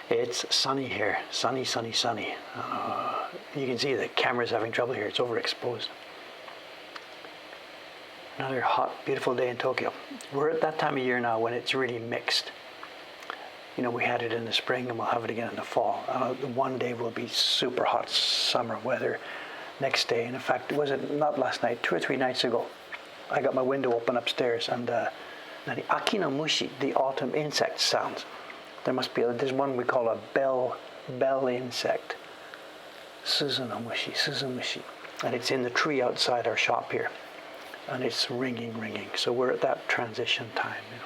It's sunny here. Sunny, sunny, sunny. You can see the camera's having trouble here. It's overexposed. Another hot, beautiful day in Tokyo. We're at that time of year now when it's really mixed. You know, we had it in the spring and we'll have it again in the fall. One day will be super hot summer weather. Next day, and in fact, was it not last night, 2 or 3 nights ago, I got my window open upstairs and the aki no mushi, the autumn insect sounds. There's one we call a bell insect. Suzu no mushi, suzumushi. And it's in the tree outside our shop here. And it's ringing. So we're at that transition time, you know.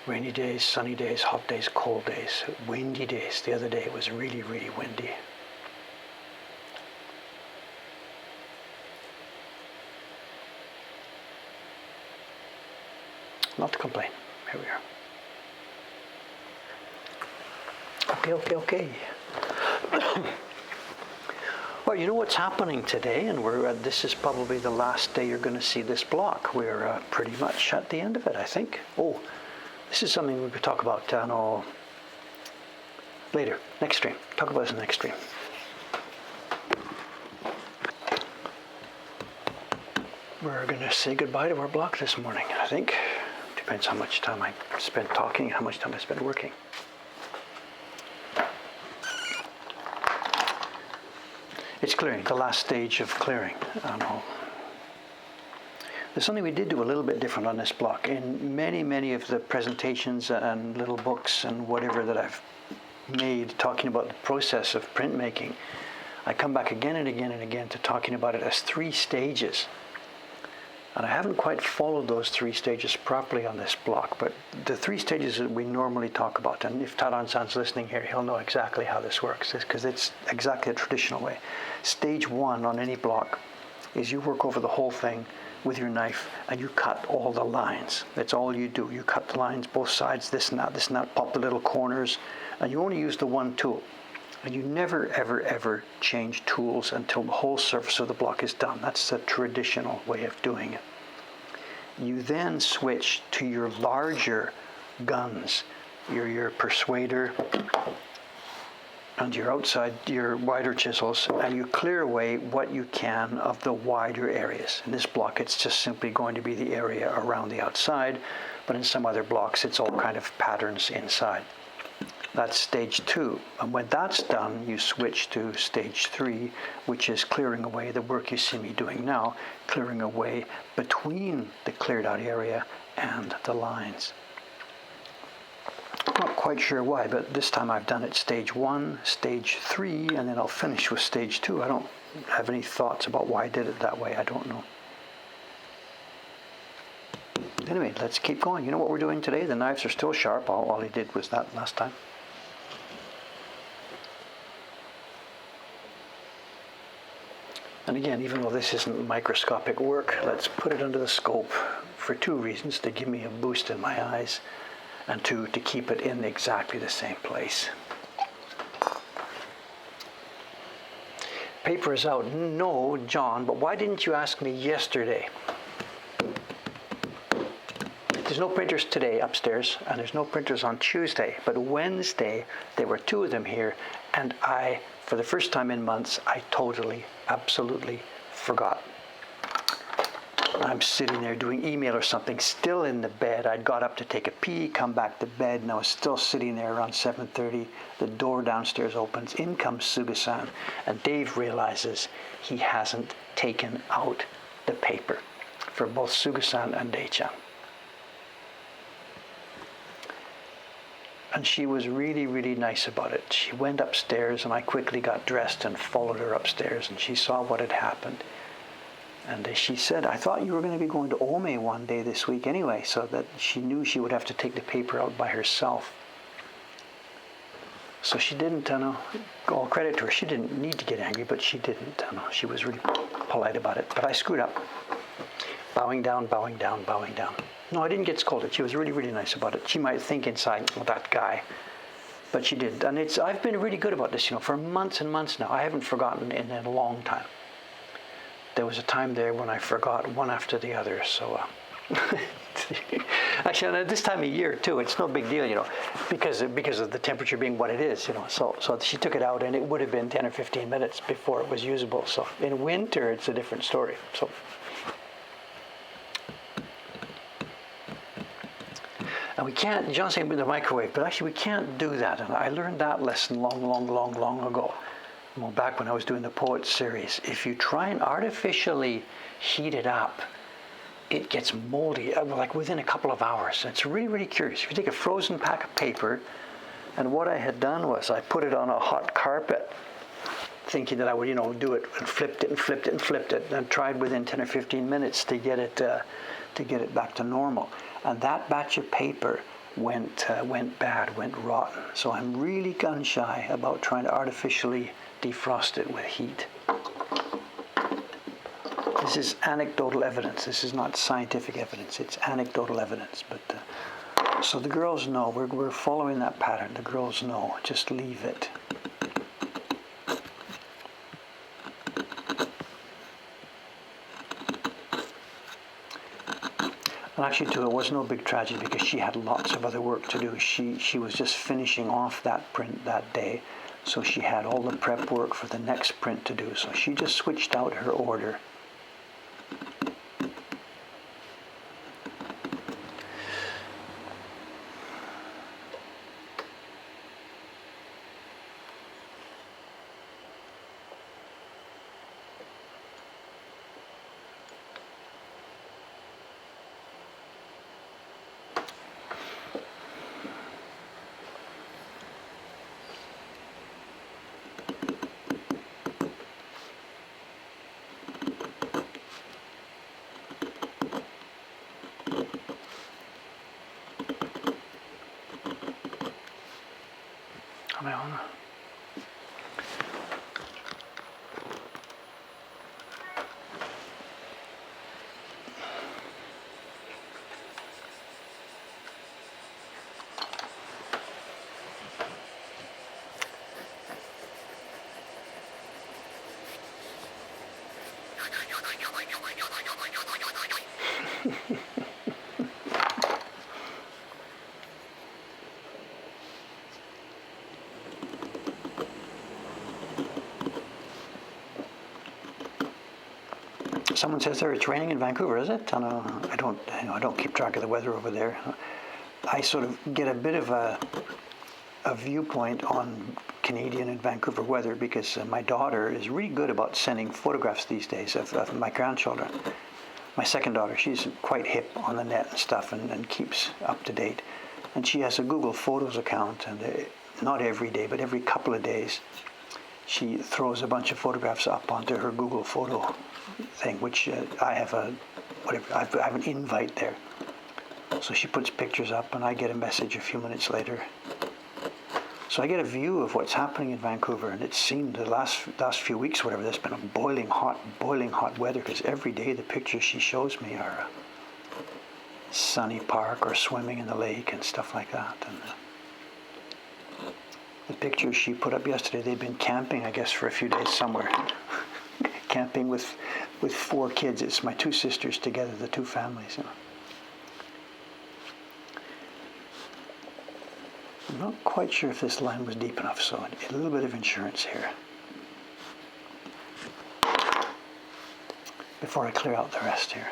Rainy days, sunny days, hot days, cold days, windy days. The other day it was really, really windy. Not to complain. Here we are. Okay. Well, you know what's happening today, and this is probably the last day you're going to see this block. We're pretty much at the end of it, I think. Oh, this is something we could talk about later, next stream. Talk about this in the next stream. We're going to say goodbye to our block this morning, I think. Depends how much time I spend talking and how much time I spend working. It's clearing, the last stage of clearing. I know. There's something we did do a little bit different on this block. In many of the presentations and little books and whatever that I've made talking about the process of printmaking, I come back again and again to talking about it as 3 stages. And I haven't quite followed those 3 stages properly on this block, but the 3 stages that we normally talk about, and if Taran-san's listening here, he'll know exactly how this works, because it's exactly a traditional way. Stage 1 on any block is you work over the whole thing with your knife and you cut all the lines. That's all you do. You cut the lines, both sides, this and that, pop the little corners, and you only use the one tool. And you never, ever change tools until the whole surface of the block is done. That's the traditional way of doing it. You then switch to your larger guns, your persuader, and your wider chisels, and you clear away what you can of the wider areas. In this block, it's just simply going to be the area around the outside, but in some other blocks, it's all kind of patterns inside. That's stage 2. And when that's done, you switch to stage 3, which is clearing away the work you see me doing now, clearing away between the cleared out area and the lines. I'm not quite sure why, but this time I've done it stage 1, stage 3, and then I'll finish with stage 2. I don't have any thoughts about why I did it that way. I don't know. Anyway, let's keep going. You know what we're doing today? The knives are still sharp. All he did was that last time. And again, even though this isn't microscopic work, let's put it under the scope for 2 reasons: to give me a boost in my eyes, and 2, to keep it in exactly the same place. Paper is out. No, John, but why didn't you ask me yesterday? There's no printers today upstairs, and there's no printers on Tuesday, but Wednesday there were 2 of them here, and for the first time in months, I totally, absolutely forgot. I'm sitting there doing email or something, still in the bed. I'd got up to take a pee, come back to bed, and I was still sitting there around 7:30. The door downstairs opens. In comes Suga-san, and Dave realizes he hasn't taken out the paper for both Suga-san and Dei-chan. And she was really, really nice about it. She went upstairs, and I quickly got dressed and followed her upstairs, and she saw what had happened. And she said, I thought you were going to be going to Ome one day this week anyway, so that she knew she would have to take the paper out by herself. So she didn't, all credit to her, she didn't need to get angry, but she didn't. She was really polite about it. But I screwed up. Bowing down. No, I didn't get scolded. She was really, really nice about it. She might think inside, well, that guy. But she didn't. And I've been really good about this, for months and months now. I haven't forgotten in a long time. There was a time there when I forgot one after the other. So Actually, at this time of year too, it's no big deal, because of the temperature being what it is, So she took it out, and it would have been 10 or 15 minutes before it was usable. So in winter, it's a different story. So. And we can't, John's saying with the microwave, but actually we can't do that. And I learned that lesson long ago. Well, back when I was doing the Poets series. If you try and artificially heat it up, it gets moldy, like within a couple of hours. It's really, really curious. If you take a frozen pack of paper, and what I had done was I put it on a hot carpet, thinking that I would, do it, and flipped it, and tried within 10 or 15 minutes to get it back to normal. And that batch of paper went bad, went rotten. So I'm really gun shy about trying to artificially defrost it with heat. This is anecdotal evidence. This is not scientific evidence. It's anecdotal evidence. But so the girls know. We're following that pattern. The girls know. Just leave it. And actually, too, it was no big tragedy because she had lots of other work to do. She was just finishing off that print that day, so she had all the prep work for the next print to do. So she just switched out her order. Am I on? Someone says there it's raining in Vancouver, is it? I don't keep track of the weather over there. I sort of get a bit of a viewpoint on Canadian and Vancouver weather because my daughter is really good about sending photographs these days of my grandchildren. My second daughter, she's quite hip on the net and stuff and keeps up to date. And she has a Google Photos account, and not every day, but every couple of days, she throws a bunch of photographs up onto her Google Photo thing, which I have I have an invite there. So she puts pictures up, and I get a message a few minutes later. So I get a view of what's happening in Vancouver, and it seemed the last few weeks, whatever, there's been a boiling hot weather, because every day the pictures she shows me are sunny park or swimming in the lake and stuff like that. And the pictures she put up yesterday, they'd been camping, I guess, for a few days somewhere. Camping with 4 kids. It's my 2 sisters together, the 2 families. I'm not quite sure if this line was deep enough, so a little bit of insurance here before I clear out the rest here.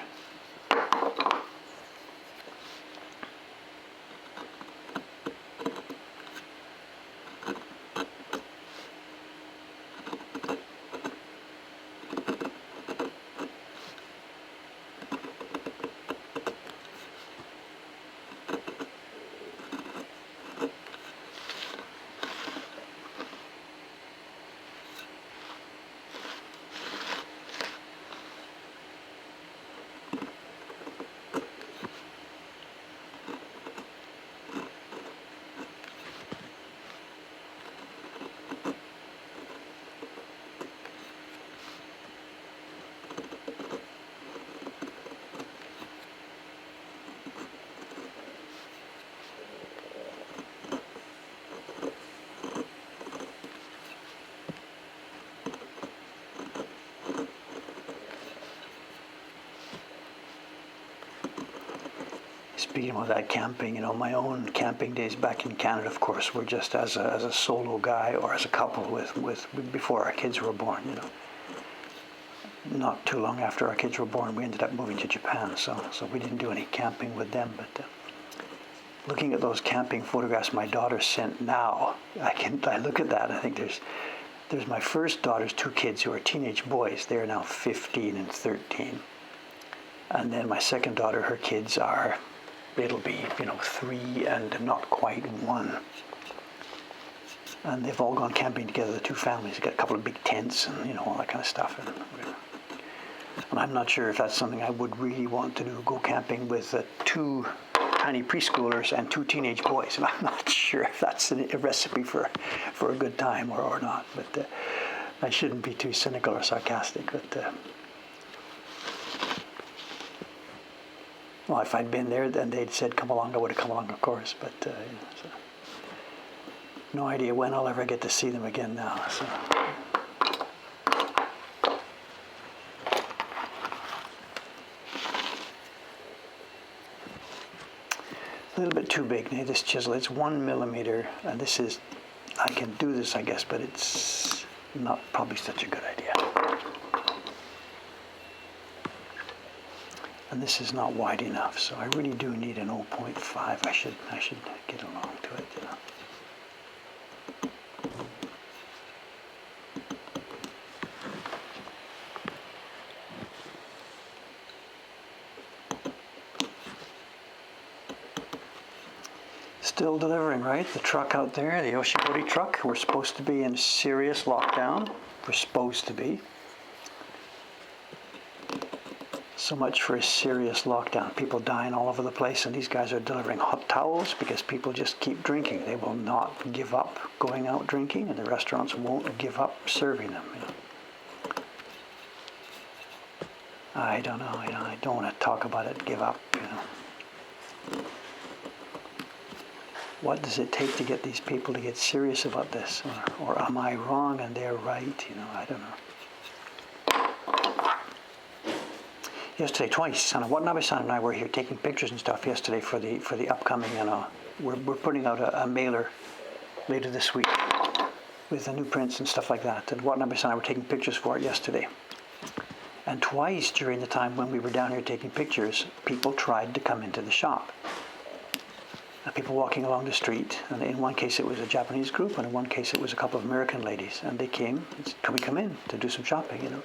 speaking of that camping, my own camping days back in Canada, of course, were just as a solo guy or as a couple with before our kids were born. Not too long after our kids were born, we ended up moving to Japan, so we didn't do any camping with them. But looking at those camping photographs my daughter sent now, I look at that and I think there's my first daughter's two kids who are teenage boys. They are now 15 and 13. And then my second daughter, her kids it'll be 3 and not quite 1. And they've all gone camping together, the two families. They've got a couple of big tents and all that kind of stuff. And I'm not sure if that's something I would really want to do, go camping with 2 tiny preschoolers and 2 teenage boys. And I'm not sure if that's a recipe for a good time or not. But I shouldn't be too cynical or sarcastic. But well, if I'd been there, then they'd said come along, I would have come along, of course. But so no idea when I'll ever get to see them again now. So. A little bit too big now, this chisel. It's 1 millimeter, and this is, I can do this, I guess, but it's not probably such a good idea. And this is not wide enough, so I really do need an 0.5. I should get along to it. Still delivering, right? The truck out there, the Yoshibori truck. We're supposed to be in serious lockdown. We're supposed to be. So much for a serious lockdown. People dying all over the place, and these guys are delivering hot towels because people just keep drinking. They will not give up going out drinking, and the restaurants won't give up serving them. I don't know. I don't want to talk about it. Give up. What does it take to get these people to get serious about this, or am I wrong and they're right? I don't know. Yesterday, twice, Watanabe-san and I were here taking pictures and stuff yesterday for the upcoming, we're putting out a mailer later this week with the new prints and stuff like that. And Watanabe-san and I were taking pictures for it yesterday. And twice during the time when we were down here taking pictures, people tried to come into the shop. People walking along the street, and in one case it was a Japanese group, and in one case it was a couple of American ladies, and they came and said, "Can we come in to do some shopping?"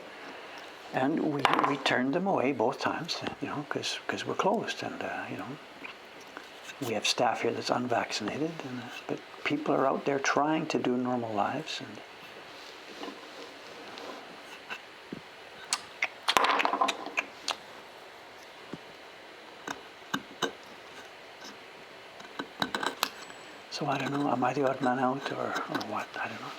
And we turned them away both times, because we're closed, and we have staff here that's unvaccinated, but people are out there trying to do normal lives, and so I don't know. Am I the odd man out or what? I don't know.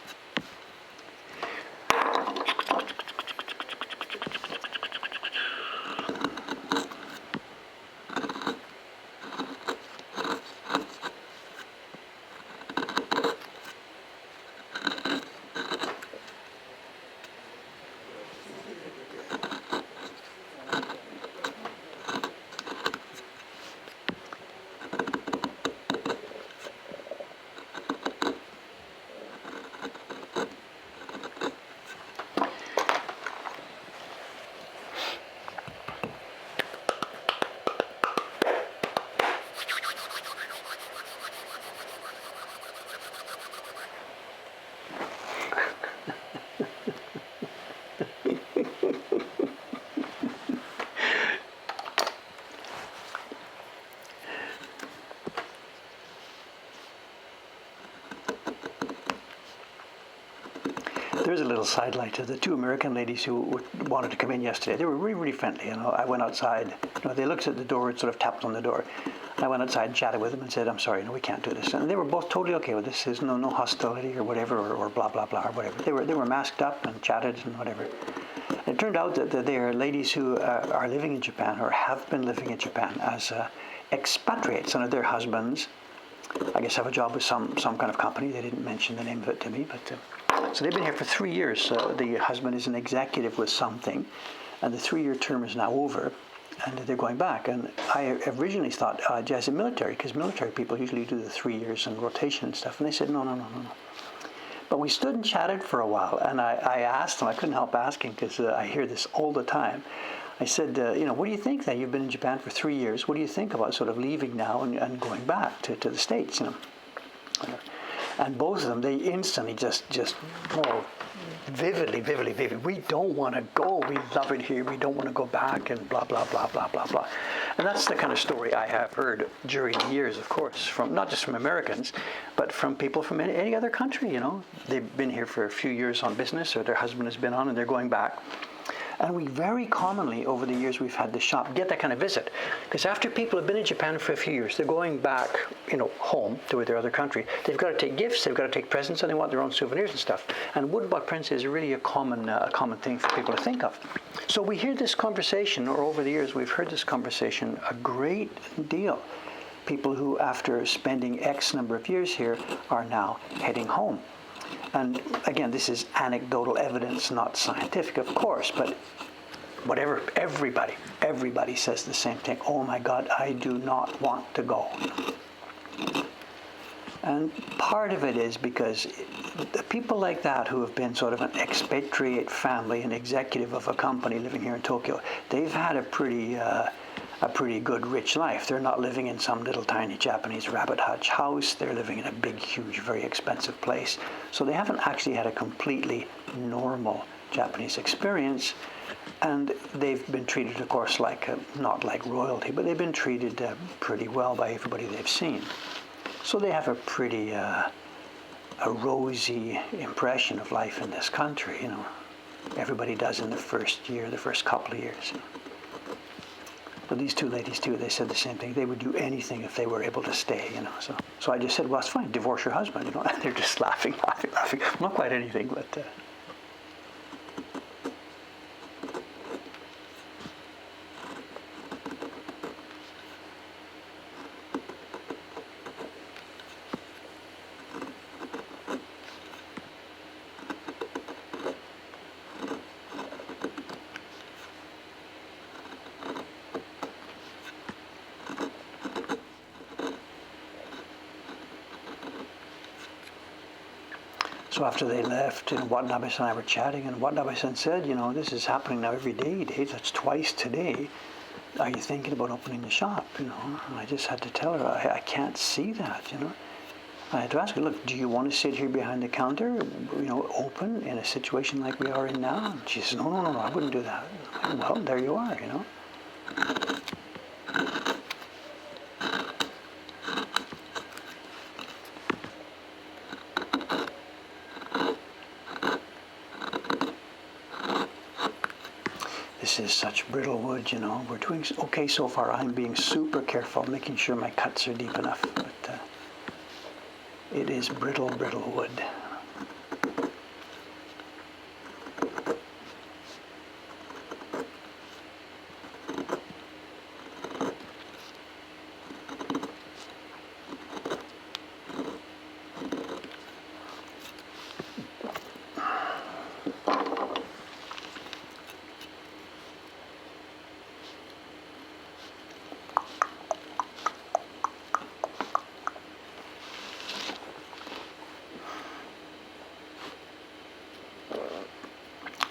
There's a little sidelight to the 2 American ladies who wanted to come in yesterday. They were really, really friendly. I went outside. They looked at the door and sort of tapped on the door. I went outside and chatted with them and said, "I'm sorry, we can't do this." And they were both totally okay with this. There's no hostility or whatever, or blah blah blah or whatever. They were masked up and chatted and whatever. It turned out that they are ladies who are living in Japan or have been living in Japan as expatriates, and their husbands, I guess, have a job with some kind of company. They didn't mention the name of it to me, but so they've been here for 3 years. The husband is an executive with something, and the 3-year term is now over. and they're going back. And I originally thought, as a military, because military people usually do the 3 years and rotation and stuff. And they said, no, no, no, no, no. But we stood and chatted for a while, and I asked them, I couldn't help asking because I hear this all the time. I said, what do you think then? You've been in Japan for 3 years. What do you think about sort of leaving now and going back to the States, And both of them, they instantly just vividly. We don't want to go. We love it here. We don't want to go back and blah, blah, blah, blah, blah, blah. And that's the kind of story I have heard during the years, of course, from not just from Americans, but from people from any other country, They've been here for a few years on business, or their husband has been on, and they're going back. And we very commonly, over the years we've had the shop, get that kind of visit. Because after people have been in Japan for a few years, they're going back, home to their other country. They've got to take gifts, they've got to take presents, and they want their own souvenirs and stuff. And woodblock prints is really a common thing for people to think of. So we hear this conversation, or over the years we've heard this conversation a great deal. People who, after spending X number of years here, are now heading home. And again, this is anecdotal evidence, not scientific, of course, but whatever, everybody says the same thing. Oh my God, I do not want to go. And part of it is because the people like that who have been sort of an expatriate family, an executive of a company living here in Tokyo, they've had a pretty good, rich life. They're not living in some little tiny Japanese rabbit hutch house. They're living in a big, huge, very expensive place. So they haven't actually had a completely normal Japanese experience. And they've been treated, of course, not like royalty, but they've been treated pretty well by everybody they've seen. So they have a pretty a rosy impression of life in this country, Everybody does in the first year, the first couple of years. But these two ladies too, they said the same thing. They would do anything if they were able to stay, So I just said, well, it's fine, divorce your husband, And they're just laughing. Not quite anything, but... So after they left, Watanabe-san and I were chatting, and Watanabe-san said, this is happening now every day, Dave. That's twice today. Are you thinking about opening the shop, And I just had to tell her, I can't see that, I had to ask her, look, do you want to sit here behind the counter, open in a situation like we are in now? And she says, no, I wouldn't do that. Well, there you are, This is such brittle wood, We're doing okay so far. I'm being super careful, making sure my cuts are deep enough. But it is brittle wood.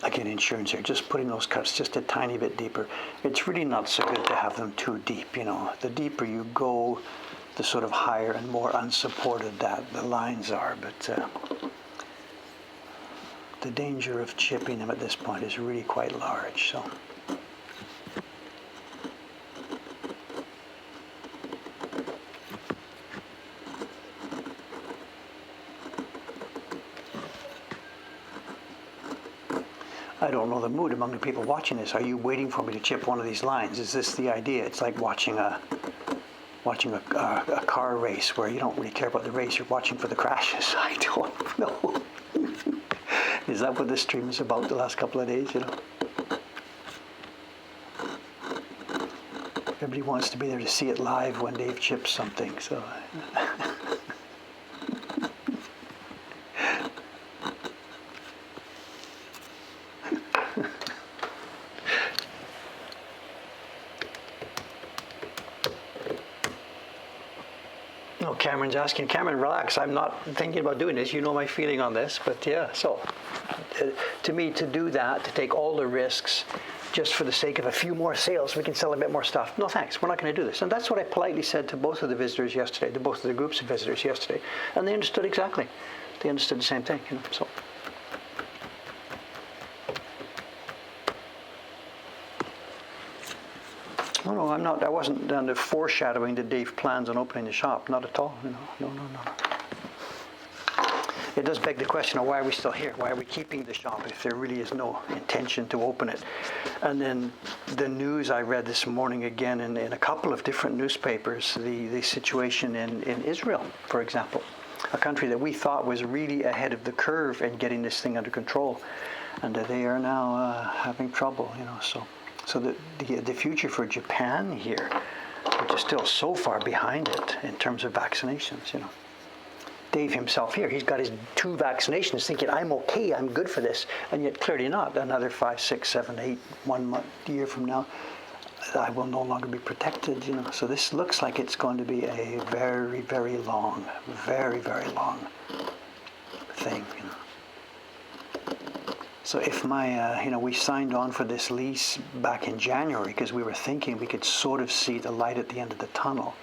Again, insurance here, just putting those cuts just a tiny bit deeper. It's really not so good to have them too deep, The deeper you go, the sort of higher and more unsupported that the lines are. But the danger of chipping them at this point is really quite large. So. I don't know the mood among the people watching this. Are you waiting for me to chip one of these lines? Is this the idea? It's like watching a car race where you don't really care about the race. You're watching for the crashes. I don't know. Is that what this stream is about the last couple of days? Everybody wants to be there to see it live when Dave chips something. So. No, Cameron's asking. Cameron, relax. I'm not thinking about doing this. You know my feeling on this. But yeah, so to me, to do that, to take all the risks just for the sake of a few more sales, we can sell a bit more stuff. No thanks, we're not going to do this. And that's what I politely said to both of the visitors yesterday, to both of the groups of visitors yesterday. And they understood exactly. They understood the same thing, so. No, I'm not. I wasn't foreshadowing that Dave plans on opening the shop. Not at all. No. It does beg the question of why are we still here? Why are we keeping the shop if there really is no intention to open it? And then the news I read this morning again in a couple of different newspapers, the situation in Israel, for example, a country that we thought was really ahead of the curve in getting this thing under control, and they are now having trouble. So the future for Japan here, which is still so far behind it in terms of vaccinations, Dave himself here, he's got his 2 vaccinations thinking, I'm okay, I'm good for this, and yet clearly not. Another 5, 6, 7, 8, 1 month, year from now, I will no longer be protected, So this looks like it's going to be a very, very long thing, So if we signed on for this lease back in January because we were thinking we could sort of see the light at the end of the tunnel.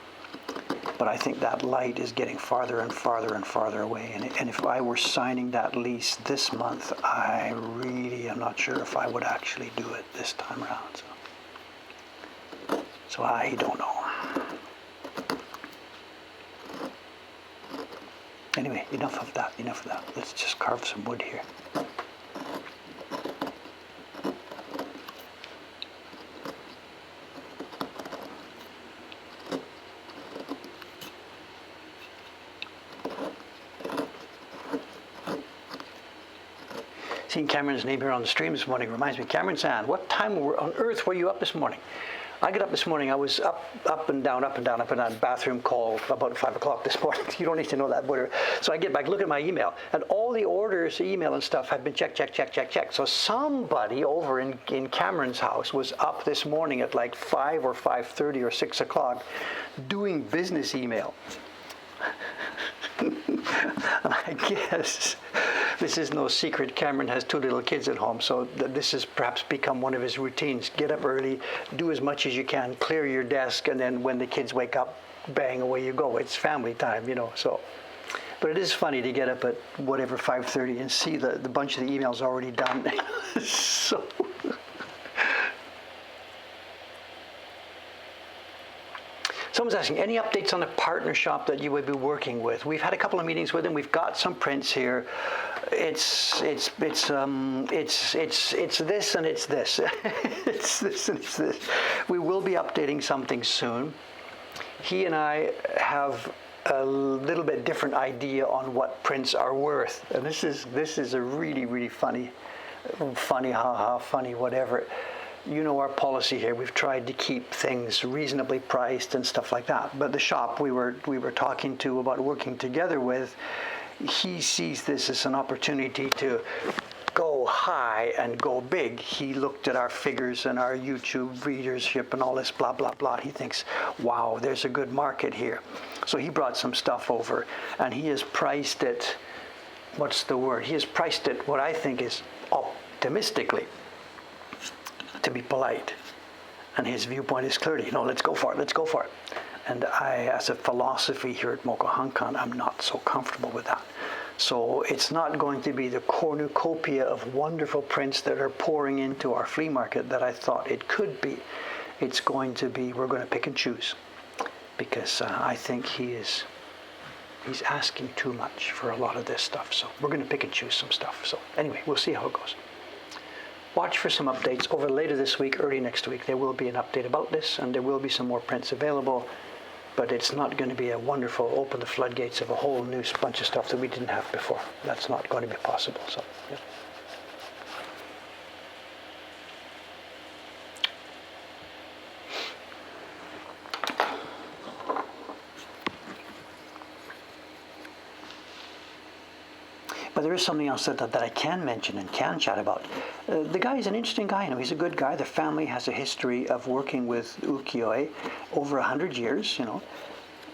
But I think that light is getting farther and farther and farther away. And if I were signing that lease this month, I really am not sure if I would actually do it this time around. So I don't know. Anyway, enough of that. Let's just carve some wood here. Seeing Cameron's name here on the stream this morning reminds me, Cameron Sand, what time on earth were you up this morning? I got up this morning, I was up and down, bathroom call about 5 o'clock this morning. You don't need to know that, but so I get back, look at my email, and all the orders, email and stuff had been checked. So somebody over in Cameron's house was up this morning at like 5 or 5:30 or 6 o'clock doing business email. And I guess this is no secret. Cameron has 2 little kids at home, so this has perhaps become one of his routines. Get up early, do as much as you can, clear your desk, and then when the kids wake up, bang, away you go. It's family time, so. But it is funny to get up at whatever 5:30 and see the bunch of the emails already done. So. Someone's asking, any updates on the partner shop that you would be working with? We've had a couple of meetings with them. We've got some prints here. It's this and it's this. It's this and it's this. We will be updating something soon. He and I have a little bit different idea on what prints are worth, and this is a really funny, haha, funny, whatever. Our policy here. We've tried to keep things reasonably priced and stuff like that. But the shop we were talking to about working together with, he sees this as an opportunity to go high and go big. He looked at our figures and our YouTube readership and all this blah blah blah. He thinks, wow, there's a good market here. So he brought some stuff over, and he has priced it. What's the word? He has priced it what I think is optimistically, to be polite, and his viewpoint is clearly, let's go for it. And I, as a philosophy here at Mokuhankan, I'm not so comfortable with that. So it's not going to be the cornucopia of wonderful prints that are pouring into our flea market that I thought it could be. It's going to be, we're going to pick and choose, because I think he's asking too much for a lot of this stuff. So we're going to pick and choose some stuff. So anyway, we'll see how it goes. Watch for some updates over later this week, early next week. There will be an update about this, and there will be some more prints available, but it's not going to be a wonderful open the floodgates of a whole new bunch of stuff that we didn't have before. That's not going to be possible. So, yeah. But there is something else that I can mention and can chat about. The guy is an interesting guy. He's a good guy. The family has a history of working with ukiyo-e over 100 years.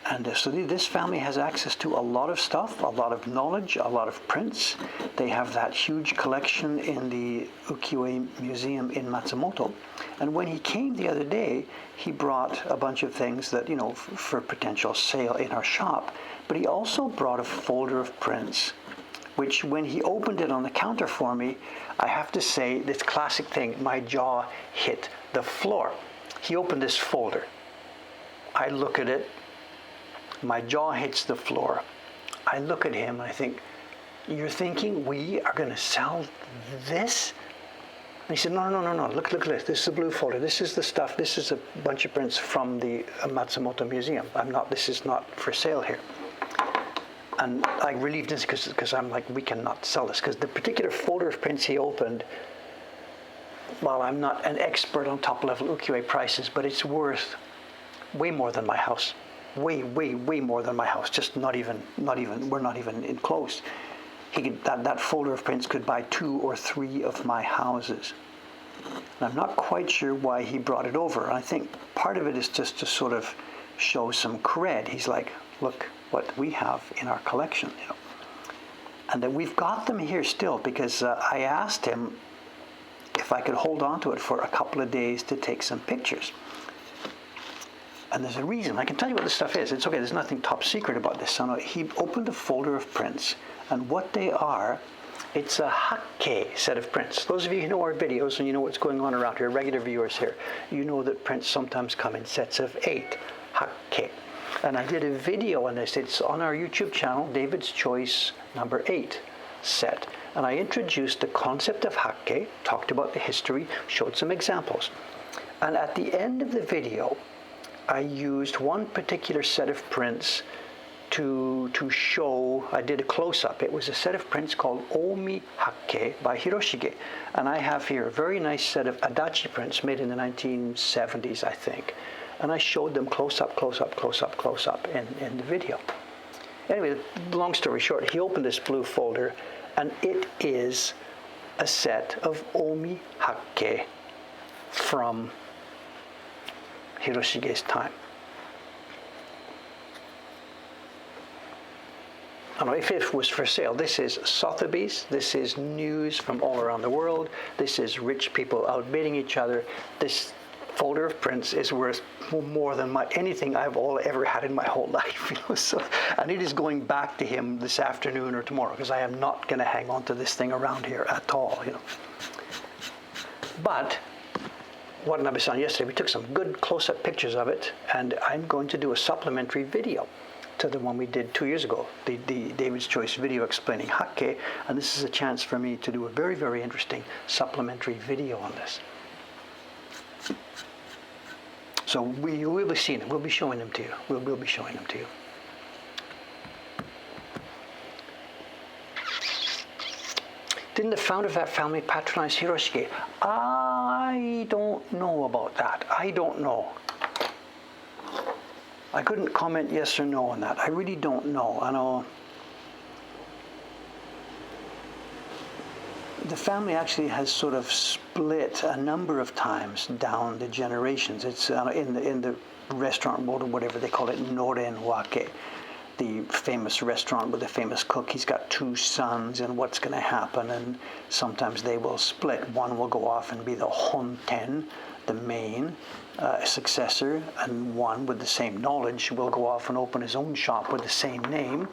And so this family has access to a lot of stuff, a lot of knowledge, a lot of prints. They have that huge collection in the Ukiyo-e Museum in Matsumoto. And when he came the other day, he brought a bunch of things that, for potential sale in our shop. But he also brought a folder of prints, which when he opened it on the counter for me, I have to say, this classic thing, my jaw hit the floor. He opened this folder. I look at it. My jaw hits the floor. I look at him and I think, you're thinking we are going to sell this? And he said, no, look at this. This is the blue folder. This is the stuff. This is a bunch of prints from the Matsumoto Museum. This is not for sale here. And I relieved this because I'm like, we cannot sell this. Because the particular folder of prints he opened, well, I'm not an expert on top-level ukiyo-e prices, but it's worth way more than my house. Way more than my house. Just not even. We're not even in close. That folder of prints could buy 2 or 3 of my houses. And I'm not quite sure why he brought it over. I think part of it is just to sort of show some cred. He's like, look what we have in our collection, And that we've got them here still because I asked him if I could hold on to it for a couple of days to take some pictures. And there's a reason. I can tell you what this stuff is. It's okay. There's nothing top secret about this. So he opened a folder of prints. And what they are, it's a hakke set of prints. Those of you who know our videos and you know what's going on around here, regular viewers here, you know that prints sometimes come in sets of 8. Hakke. And I did a video on this. It's on our YouTube channel, David's Choice number 8 set. And I introduced the concept of hakke, talked about the history, showed some examples. And at the end of the video, I used one particular set of prints to show, I did a close-up. It was a set of prints called Omi Hakke by Hiroshige. And I have here a very nice set of Adachi prints made in the 1970s, I think. And I showed them close-up in the video. Anyway, long story short, he opened this blue folder, and it is a set of Omi Hakke from Hiroshige's time. I don't know if it was for sale. This is Sotheby's. This is news from all around the world. This is rich people outbidding each other. This folder of prints is worth more than anything I've ever had in my whole life. So, and it is going back to him this afternoon or tomorrow because I am not going to hang on to this thing around here at all. But what Nabe-san yesterday, we took some good close-up pictures of it, and I'm going to do a supplementary video to the one we did 2 years ago, the David's Choice video explaining hakke, and this is a chance for me to do a very, very interesting supplementary video on this. So we will be seeing them. We'll be showing them to you. We'll be showing them to you. Didn't the founder of that family patronize Hiroshige? I don't know about that. I don't know. I couldn't comment yes or no on that. I really don't know. I know the family actually has sort of split a number of times down the generations. It's in the restaurant world, or whatever they call it, Noren Wake, the famous restaurant with the famous cook. He's got 2 sons, and what's going to happen? And sometimes they will split. One will go off and be the honten, the main successor, and one with the same knowledge will go off and open his own shop with the same name,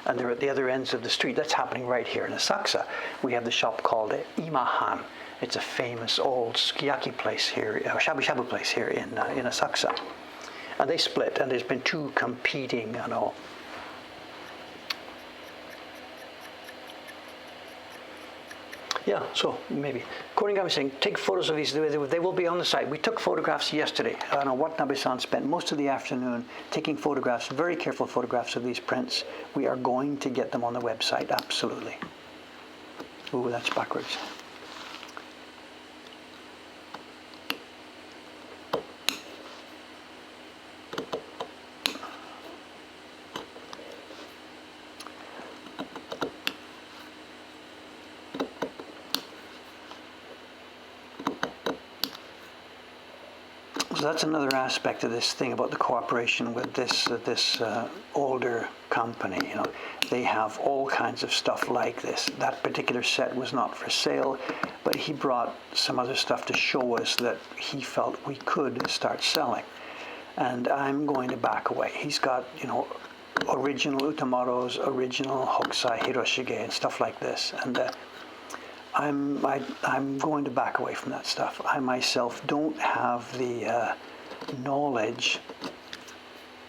and they're at the other ends of the street. That's happening right here in Asakusa. We have the shop called Imahan. It's a famous old sukiyaki place here, shabu-shabu place here in Asakusa. And they split, and there's been 2 competing, Yeah, so maybe. Koringa was saying, take photos of these. They will be on the site. We took photographs yesterday. I know Watanabe-san spent most of the afternoon taking photographs, very careful photographs of these prints. We are going to get them on the website, absolutely. Ooh, that's backwards. that's another aspect of this thing about the cooperation with this older company. You know, they have all kinds of stuff like this. That particular set was not for sale, but he brought some other stuff to show us that he felt we could start selling. And I'm going to back away. He's got, you know, original Utamotos, original Hokusai Hiroshige and stuff like this. And I'm going to back away from that stuff. I myself don't have the knowledge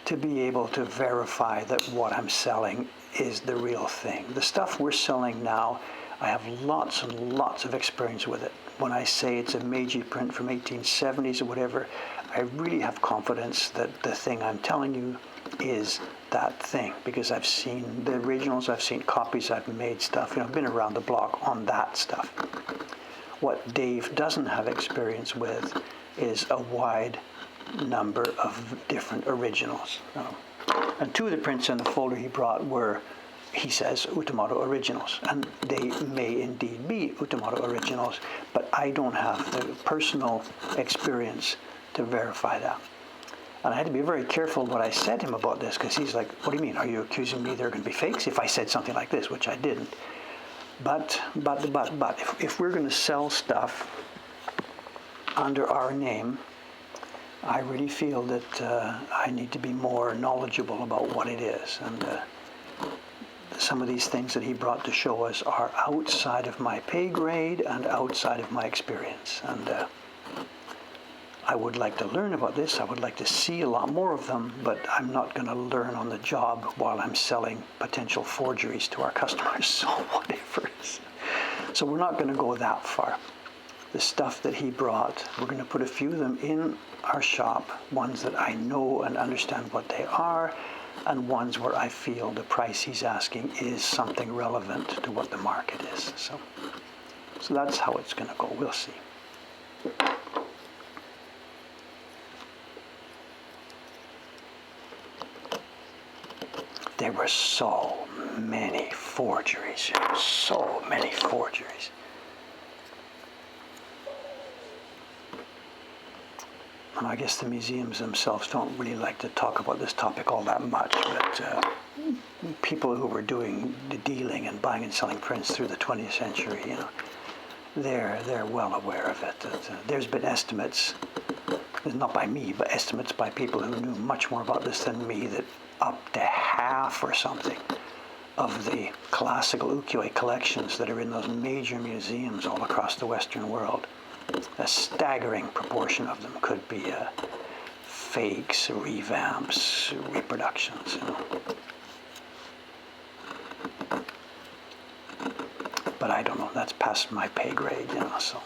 to be able to verify that what I'm selling is the real thing. The stuff we're selling now, I have lots and lots of experience with it. When I say it's a Meiji print from 1870s or whatever, I really have confidence that the thing I'm telling you is that thing, because I've seen the originals, I've seen copies, I've made stuff, you know, I've been around the block on that stuff. What Dave doesn't have experience with is a wide number of different originals. And two of the prints in the folder he brought were, he says, Utamoto originals, and they may indeed be Utamoto originals, but I don't have the personal experience to verify that. And I had to be very careful what I said to him about this, because he's like, what do you mean? Are you accusing me they're going to be fakes? If I said something like this, which I didn't. But, if we're going to sell stuff under our name, I really feel that I need to be more knowledgeable about what it is. And some of these things that he brought to show us are outside of my pay grade and outside of my experience. And I would like to learn about this. I would like to see a lot more of them, but I'm not going to learn on the job while I'm selling potential forgeries to our customers. So whatever. So we're not going to go that far. The stuff that he brought, we're going to put a few of them in our shop, ones that I know and understand what they are, and ones where I feel the price he's asking is something relevant to what the market is. So that's how it's going to go. We'll see. There were so many forgeries, so many forgeries. And I guess the museums themselves don't really like to talk about this topic all that much, but people who were doing the dealing and buying and selling prints through the 20th century, you know, they're well aware of it. There's been estimates, not by me, but estimates by people who knew much more about this than me, that up to half or something of the classical ukiyo-e collections that are in those major museums all across the Western world, a staggering proportion of them could be fakes, revamps, reproductions. You know. But I don't know. That's past my pay grade, you know. So.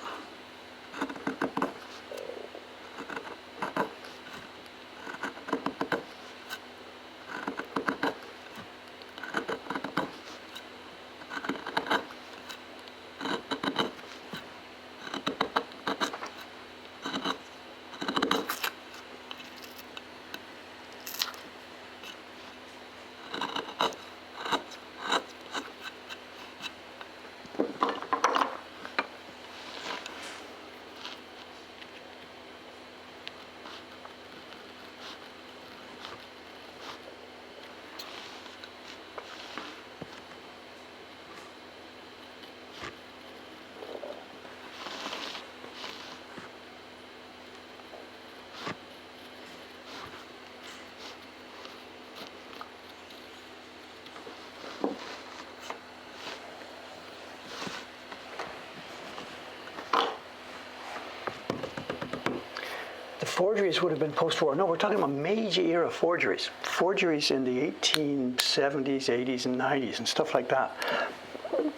Forgeries would have been post-war. No, we're talking about Meiji era forgeries. Forgeries in the 1870s, 80s, and 90s and stuff like that.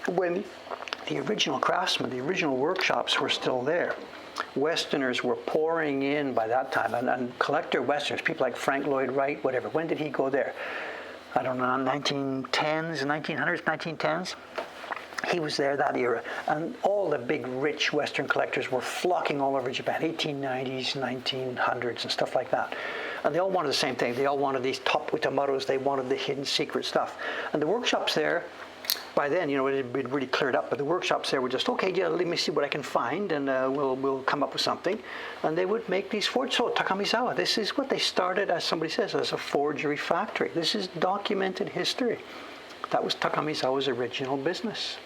When the original craftsmen, the original workshops were still there. Westerners were pouring in by that time, and collector Westerners, people like Frank Lloyd Wright, whatever. When did he go there? I don't know, 1910s, 1900s, 1910s? He was there that era, and all the big, rich Western collectors were flocking all over Japan, 1890s, 1900s, and stuff like that. And they all wanted the same thing. They all wanted these top Utamotos. They wanted the hidden secret stuff. And the workshops there By then, you know, it had been really cleared up, but the workshops there were just, okay, yeah, let me see what I can find, and we'll come up with something. And they would make these forgeries. So Takamisawa, this is what they started, as somebody says, as a forgery factory. This is documented history. That was Takamisawa's original business.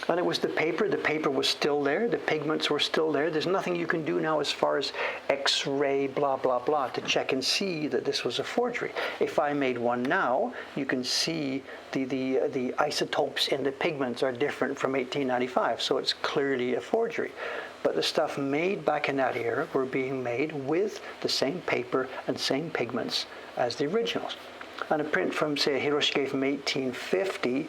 And it was the paper was still there, the pigments were still there. There's nothing you can do now as far as X-ray, blah, blah, blah, to check and see that this was a forgery. If I made one now, you can see the isotopes in the pigments are different from 1895, so it's clearly a forgery. But the stuff made back in that era were being made with the same paper and same pigments as the originals. And a print from, say, a Hiroshige from 1850,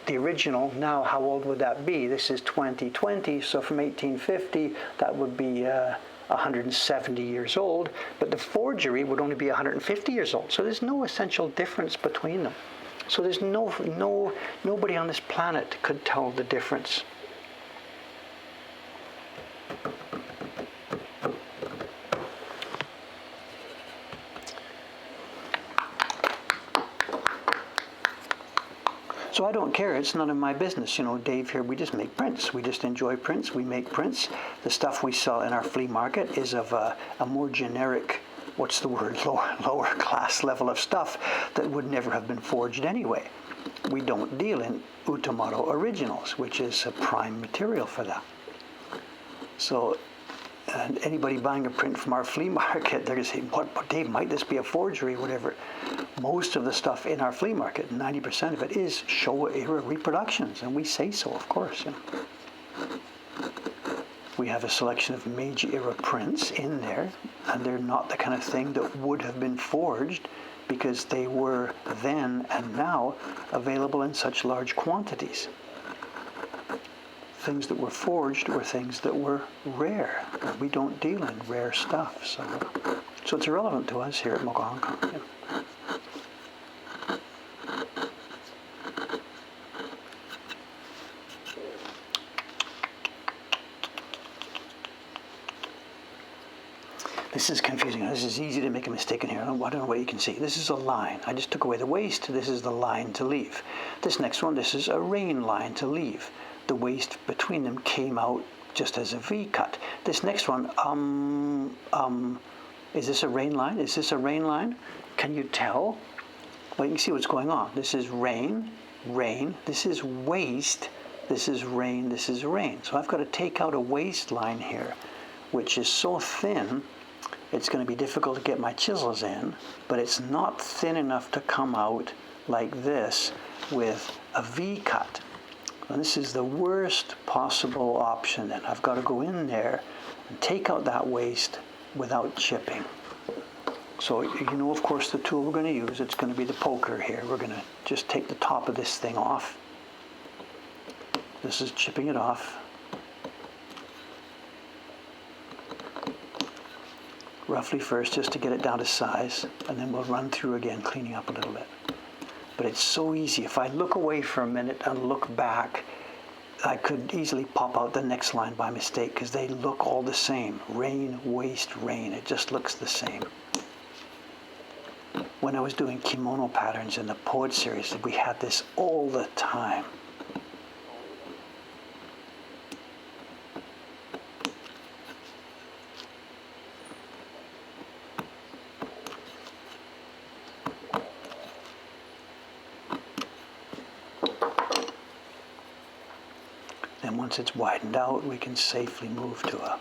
the original, now how old would that be? This is 2020, so from 1850, that would be 170 years old, but the forgery would only be 150 years old. So there's no essential difference between them. So there's nobody on this planet could tell the difference. So I don't care, it's none of my business. You know, Dave here, we just make prints. We just enjoy prints, we make prints. The stuff we sell in our flea market is of a more generic, what's the word, lower class level of stuff that would never have been forged anyway. We don't deal in Utamoto originals, which is a prime material for that. So anybody buying a print from our flea market, they're going to say, what, Dave, might this be a forgery, whatever. Most of the stuff in our flea market, 90% of it, is Showa era reproductions, and we say so, of course. We have a selection of Meiji era prints in there, and they're not the kind of thing that would have been forged because they were then and now available in such large quantities. Things that were forged were things that were rare. We don't deal in rare stuff, so it's irrelevant to us here at Mokuhankan. This is confusing. This is easy to make a mistake in here. I don't know what you can see. This is a line. I just took away the waist. This is the line to leave. This next one, this is a rain line to leave. The waist between them came out just as a V cut. This next one, is this a rain line? Is this a rain line? Can you tell? Well, you can see what's going on. This is rain, rain. This is waist. This is rain. This is rain. So I've got to take out a waistline here, which is so thin, it's going to be difficult to get my chisels in, but it's not thin enough to come out like this with a V cut. And this is the worst possible option, and I've got to go in there and take out that waist without chipping. So you know, of course, the tool we're going to use, it's going to be the poker here. We're going to just take the top of this thing off. This is chipping it off. Roughly first, just to get it down to size, and then we'll run through again, cleaning up a little bit. But it's so easy. If I look away for a minute and look back, I could easily pop out the next line by mistake because they look all the same. Rain, waist, rain. It just looks the same. When I was doing kimono patterns in the Poet series, we had this all the time. And once it's widened out, we can safely move to a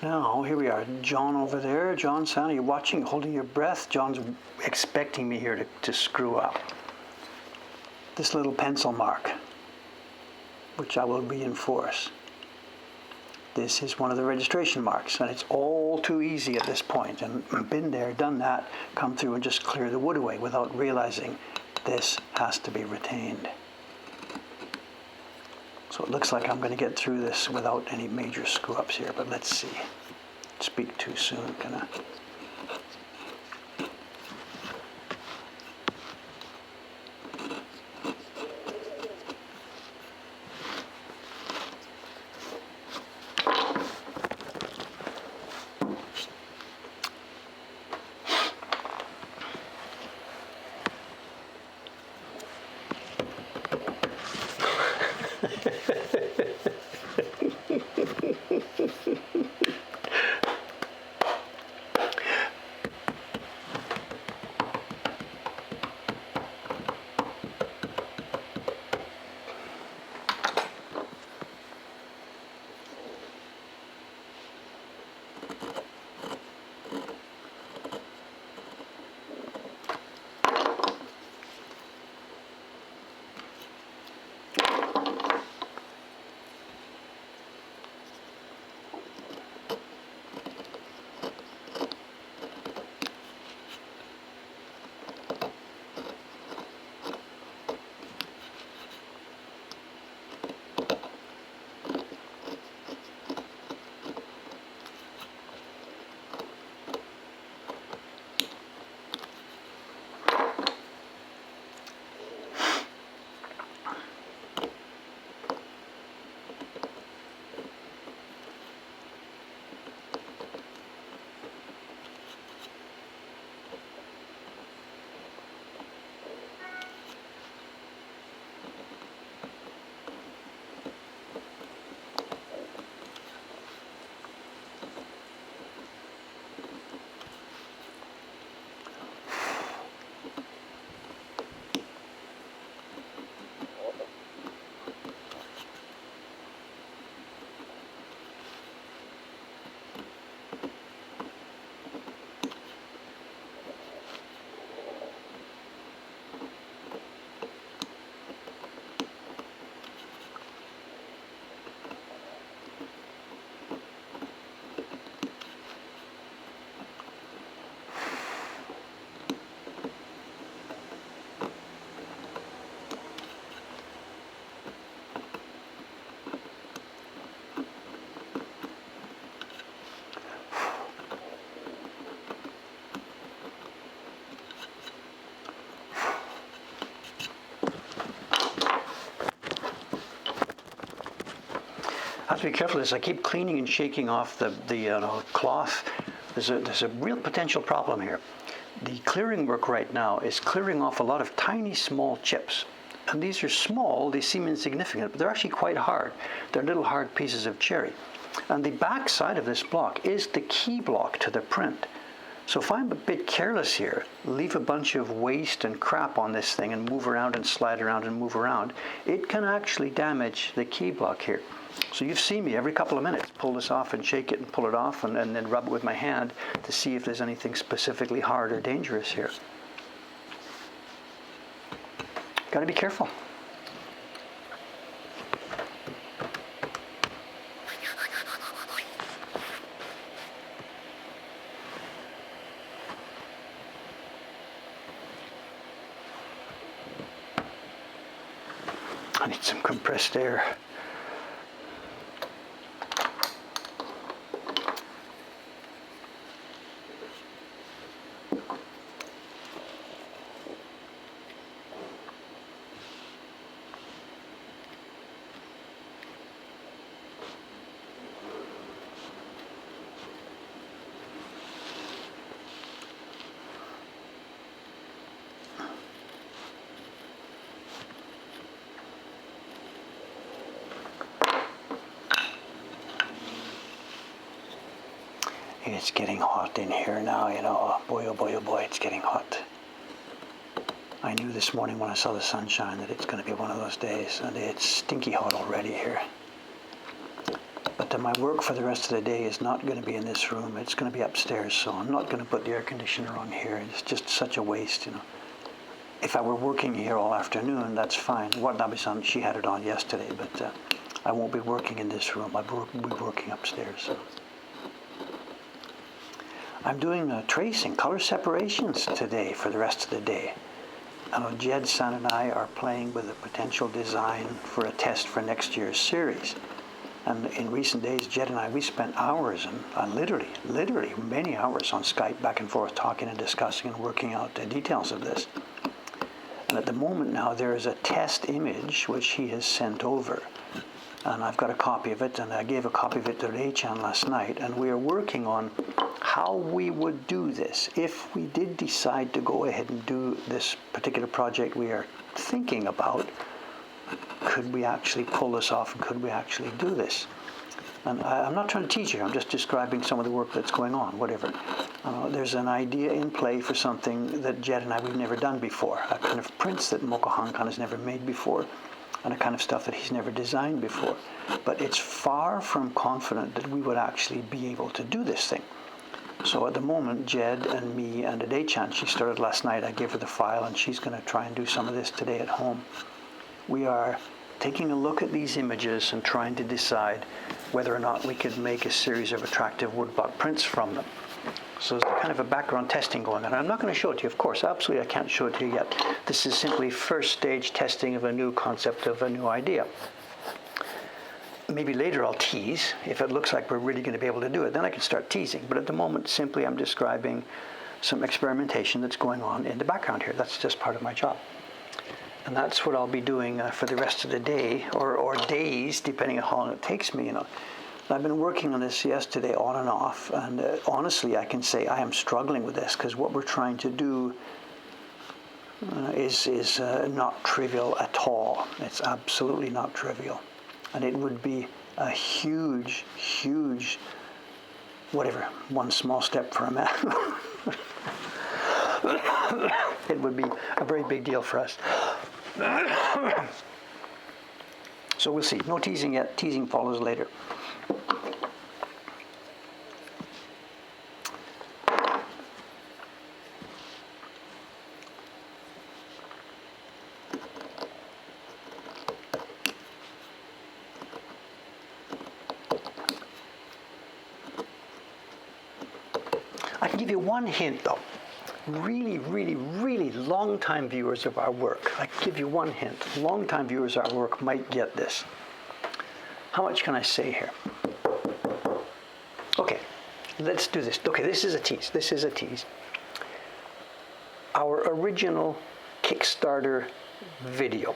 Now, here we are. John over there. John, Santa, you're watching, holding your breath. John's expecting me here to screw up. This little pencil mark, which I will reinforce. This is one of the registration marks, and it's all too easy at this point. And been there, done that, come through and just clear the wood away without realizing this has to be retained. So it looks like I'm going to get through this without any major screw-ups here, but let's see. Speak too soon, can I? I have to be careful as I keep cleaning and shaking off the cloth. There's a real potential problem here. The clearing work right now is clearing off a lot of tiny small chips. And these are small, they seem insignificant, but they're actually quite hard. They're little hard pieces of cherry. And the back side of this block is the key block to the print. So if I'm a bit careless here, leave a bunch of waste and crap on this thing and move around and slide around and move around, it can actually damage the key block here. So you've seen me every couple of minutes pull this off and shake it and pull it off and then rub it with my hand to see if there's anything specifically hard or dangerous here. Got to be careful. I need some compressed air. It's getting hot in here now, you know. Boy, oh boy, oh boy, it's getting hot. I knew this morning when I saw the sunshine that it's going to be one of those days, and it's stinky hot already here. But But my work for the rest of the day is not going to be in this room. It's going to be upstairs, so I'm not going to put the air conditioner on here. It's just such a waste, you know. If I were working here all afternoon, that's fine. What Nabi-san, she had it on yesterday, but I won't be working in this room. I'll be working upstairs. So. I'm doing tracing, color separations today for the rest of the day. Jed-san and I are playing with a potential design for a test for next year's series. And in recent days, Jed and I, we spent hours and literally many hours on Skype back and forth talking and discussing and working out the details of this. And at the moment now, there is a test image which he has sent over. And I've got a copy of it, and I gave a copy of it to Rei-chan last night. And we are working on how we would do this. If we did decide to go ahead and do this particular project we are thinking about, could we actually pull this off and could we actually do this? And I'm not trying to teach you, I'm just describing some of the work that's going on, whatever. There's an idea in play for something that Jed and I, we've never done before, a kind of prints that Mokuhankan has never made before, and a kind of stuff that he's never designed before. But it's far from confident that we would actually be able to do this thing. So at the moment, Jed and me and Ade-chan, she started last night, I gave her the file, and she's going to try and do some of this today at home. We are taking a look at these images and trying to decide whether or not we could make a series of attractive woodblock prints from them. So there's kind of a background testing going on. I'm not going to show it to you, of course. Absolutely, I can't show it to you yet. This is simply first stage testing of a new concept, of a new idea. Maybe later I'll tease. If it looks like we're really going to be able to do it, then I can start teasing. But at the moment, simply I'm describing some experimentation that's going on in the background here. That's just part of my job. And that's what I'll be doing for the rest of the day, or days, depending on how long it takes me, you know. I've been working on this yesterday on and off, and honestly I can say I am struggling with this, because what we're trying to do is not trivial at all. It's absolutely not trivial. And it would be a huge, whatever, one small step for a man. It would be a very big deal for us. So we'll see. No teasing yet. Teasing follows later. I can give you one hint, though. Really long-time viewers of our work, I can give you one hint. Long-time viewers of our work might get this. How much can I say here? Okay, let's do this. Okay, this is a tease. This is a tease. Our original Kickstarter video.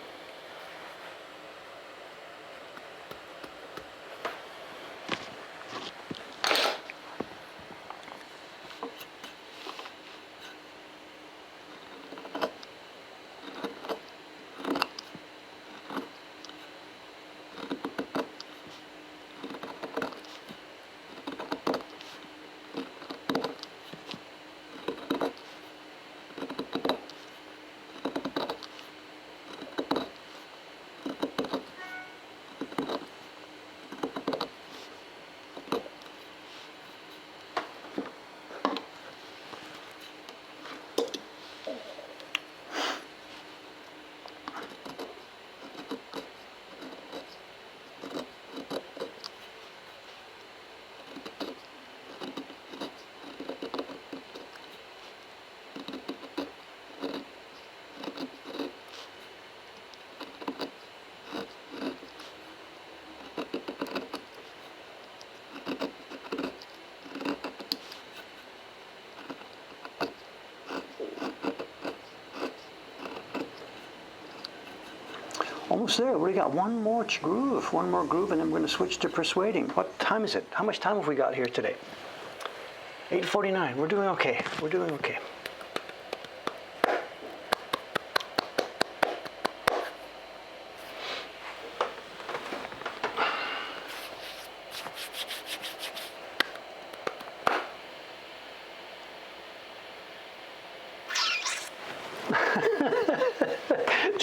Almost there. We got one more groove, and then we're going to switch to persuading. What time is it? How much time have we got here today? 8:49. We're doing okay. We're doing okay.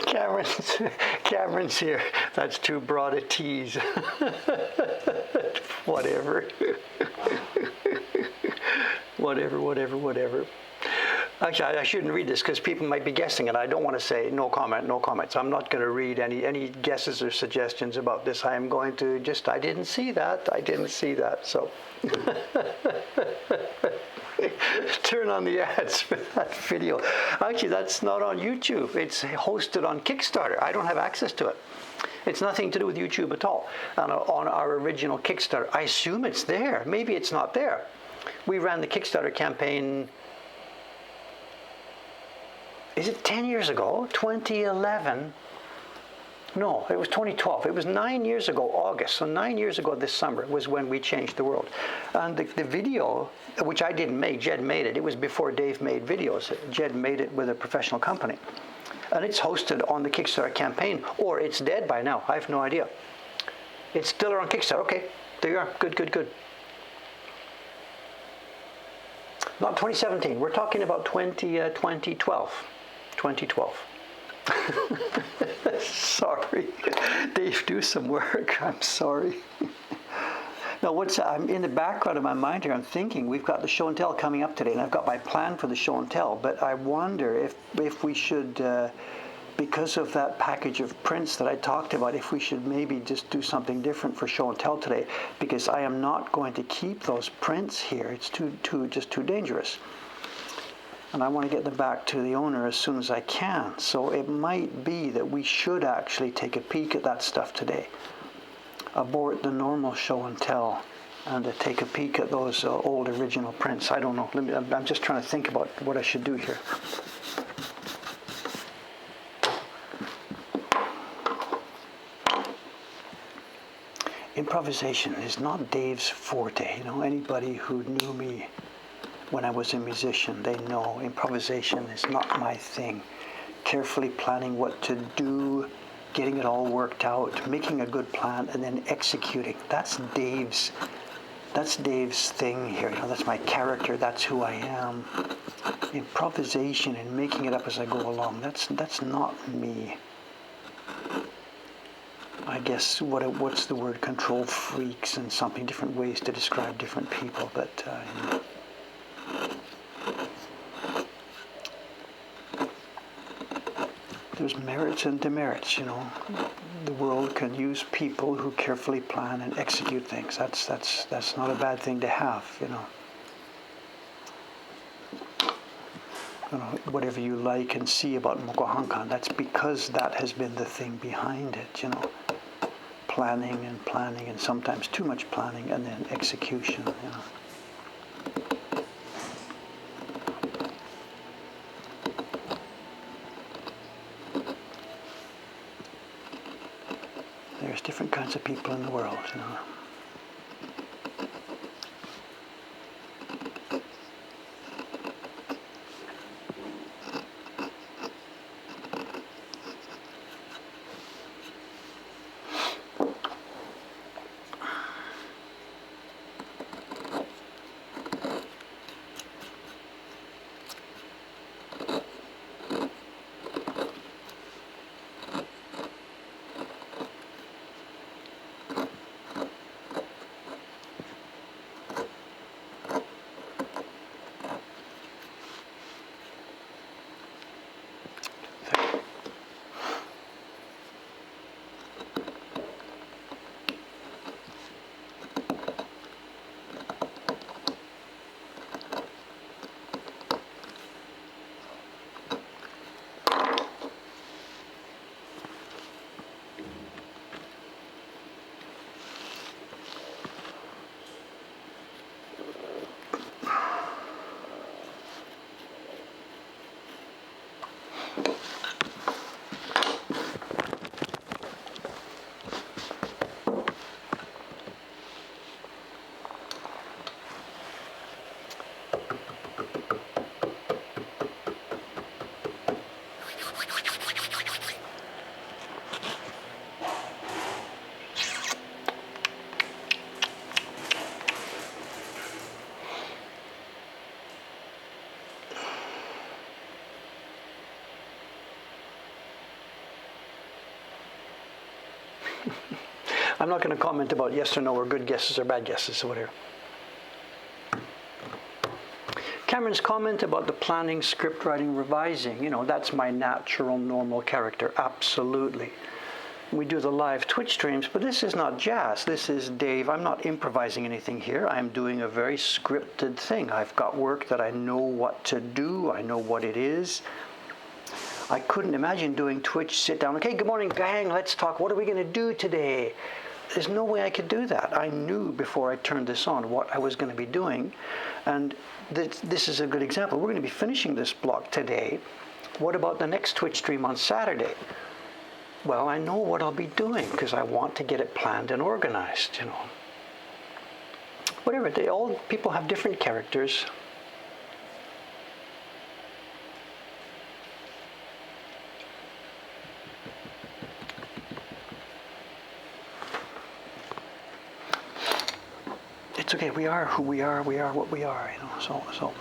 Cameron Cameron's here. That's too broad a tease. Whatever. Whatever. Actually, I shouldn't read this because people might be guessing, and I don't want to say no comment, no comment. So I'm not going to read any guesses or suggestions about this. I am going to just, I didn't see that. So turn on the ads for that video. Actually, that's not on YouTube. It's hosted on Kickstarter. I don't have access to it. It's nothing to do with YouTube at all. On our original Kickstarter, I assume it's there. Maybe it's not there. We ran the Kickstarter campaign. Is it 10 years ago? 2011? No, it was 2012. It was 9 years ago, August. So 9 years ago this summer was when we changed the world. And the video, which I didn't make, Jed made it. It was before Dave made videos. Jed made it with a professional company. And it's hosted on the Kickstarter campaign, or it's dead by now. I have no idea. It's still on Kickstarter. Okay, there you are. Good. Not 2017. We're talking about 2012. 2012. Sorry. Dave, do some work. I'm sorry. Now, I'm in the background of my mind here, I'm thinking we've got the show and tell coming up today, and I've got my plan for the show and tell, but I wonder if we should, because of that package of prints that I talked about, if we should maybe just do something different for show and tell today, because I am not going to keep those prints here. It's just too dangerous. And I want to get them back to the owner as soon as I can. So it might be that we should actually take a peek at that stuff today. Abort the normal show and tell and to take a peek at those old original prints. I don't know. I'm just trying to think about what I should do here. Improvisation is not Dave's forte. Anybody who knew me when I was a musician, they know improvisation is not my thing. Carefully planning what to do, getting it all worked out, making a good plan, and then executing. That's Dave's thing here. That's my character. That's who I am. Improvisation and making it up as I go along. That's not me. I guess what's the word? Control freaks and something, different ways to describe different people, but there's merits and demerits, The world can use people who carefully plan and execute things. That's not a bad thing to have, Whatever you like and see about Mokuhankan, that's because that has been the thing behind it, Planning and sometimes too much planning and then execution, There's different kinds of people in the world, I'm not going to comment about yes or no or good guesses or bad guesses or whatever. Cameron's comment about the planning, script writing, revising, that's my natural, normal character. Absolutely. We do the live Twitch streams, but this is not jazz. This is Dave. I'm not improvising anything here. I'm doing a very scripted thing. I've got work that I know what to do. I know what it is. I couldn't imagine doing Twitch, sit down, okay, good morning, gang, let's talk. What are we going to do today? There's no way I could do that. I knew before I turned this on what I was going to be doing. And this is a good example. We're going to be finishing this block today. What about the next Twitch stream on Saturday? Well, I know what I'll be doing because I want to get it planned and organized, Whatever, all people have different characters. It's okay, we are who we are what we are, so.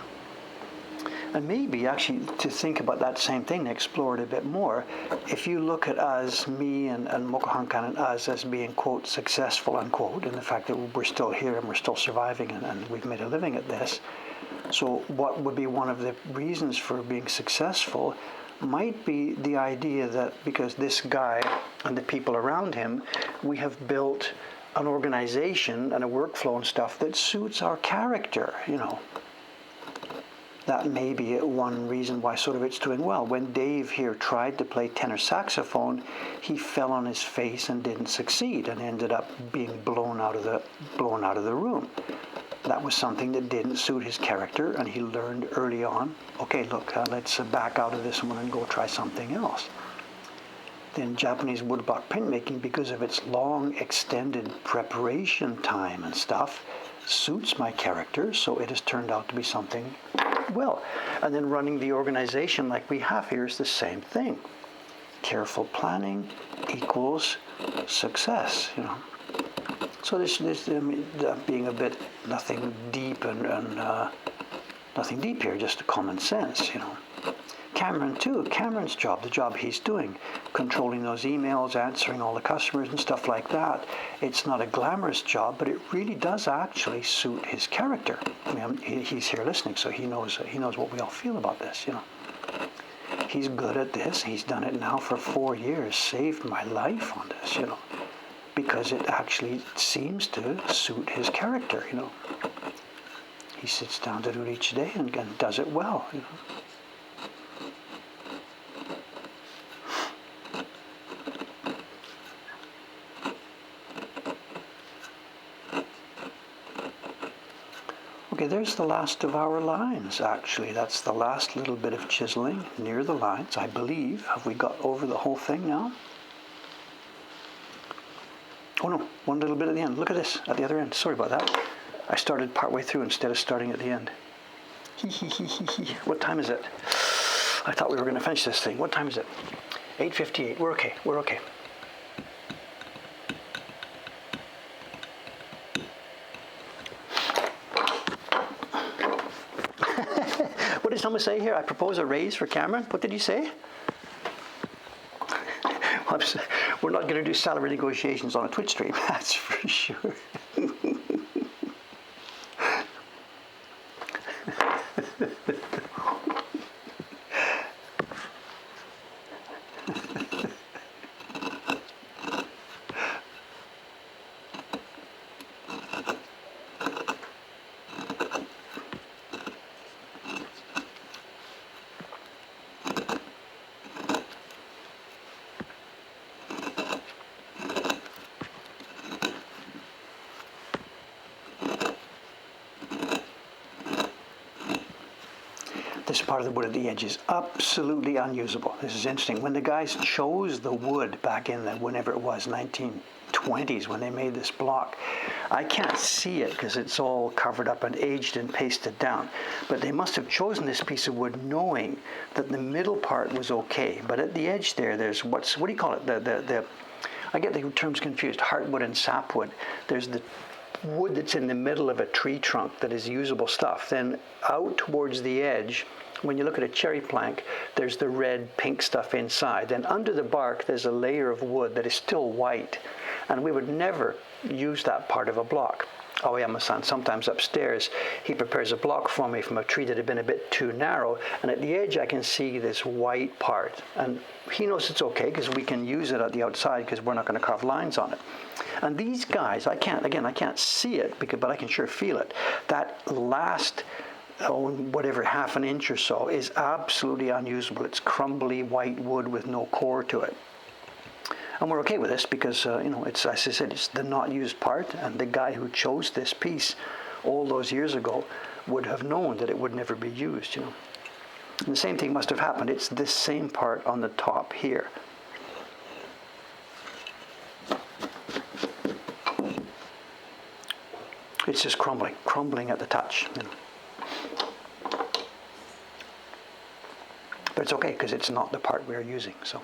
And maybe actually to think about that same thing, to explore it a bit more, if you look at us, me and Mokuhankan and us as being, quote, successful, unquote, and the fact that we're still here and we're still surviving and we've made a living at this, so what would be one of the reasons for being successful might be the idea that because this guy and the people around him, we have built an organization and a workflow and stuff that suits our character, That may be one reason why sort of it's doing well. When Dave here tried to play tenor saxophone, he fell on his face and didn't succeed and ended up being blown out of the room. That was something that didn't suit his character, and he learned early on, okay, look, let's back out of this one and go try something else. Then Japanese woodblock printmaking, because of its long extended preparation time and stuff, suits my character, so it has turned out to be something well. And then running the organization like we have here is the same thing. Careful planning equals success, So this being a bit nothing deep and nothing deep here, just common sense, Cameron too, Cameron's job, the job he's doing, controlling those emails, answering all the customers and stuff like that. It's not a glamorous job, but it really does actually suit his character. He's here listening, so he knows what we all feel about this, He's good at this. He's done it now for 4 years, saved my life on this, because it actually seems to suit his character, He sits down to do it each day and does it well, Okay, there's the last of our lines, actually. That's the last little bit of chiseling near the lines, I believe. Have we got over the whole thing now? Oh no, one little bit at the end. Look at this, at the other end. Sorry about that. I started partway through instead of starting at the end. What time is it? I thought we were going to finish this thing. What time is it? 8:58. We're okay. We're okay. What did someone say here? I propose a raise for Cameron. What did you say? We're not going to do salary negotiations on a Twitch stream, that's for sure. This part of the wood at the edge is absolutely unusable. This is interesting. When the guys chose the wood back in the, whenever it was, 1920s, when they made this block, I can't see it because it's all covered up and aged and pasted down. But they must have chosen this piece of wood knowing that the middle part was okay. But at the edge there, there's what do you call it? I get the terms confused, heartwood and sapwood. There's the wood that's in the middle of a tree trunk that is usable stuff. Then out towards the edge, when you look at a cherry plank, there's the red, pink stuff inside. Then under the bark, there's a layer of wood that is still white. And we would never use that part of a block. Aoyama-san, sometimes upstairs, he prepares a block for me from a tree that had been a bit too narrow, and at the edge I can see this white part. And he knows it's okay because we can use it at the outside because we're not going to carve lines on it. And these guys, I can't see it, but I can sure feel it. That last, whatever, half an inch or so is absolutely unusable. It's crumbly white wood with no core to it. And we're okay with this because, it's, as I said, it's the not used part, and the guy who chose this piece all those years ago would have known that it would never be used, And the same thing must have happened. It's this same part on the top here. It's just crumbling at the touch. But it's okay because it's not the part we're using, so.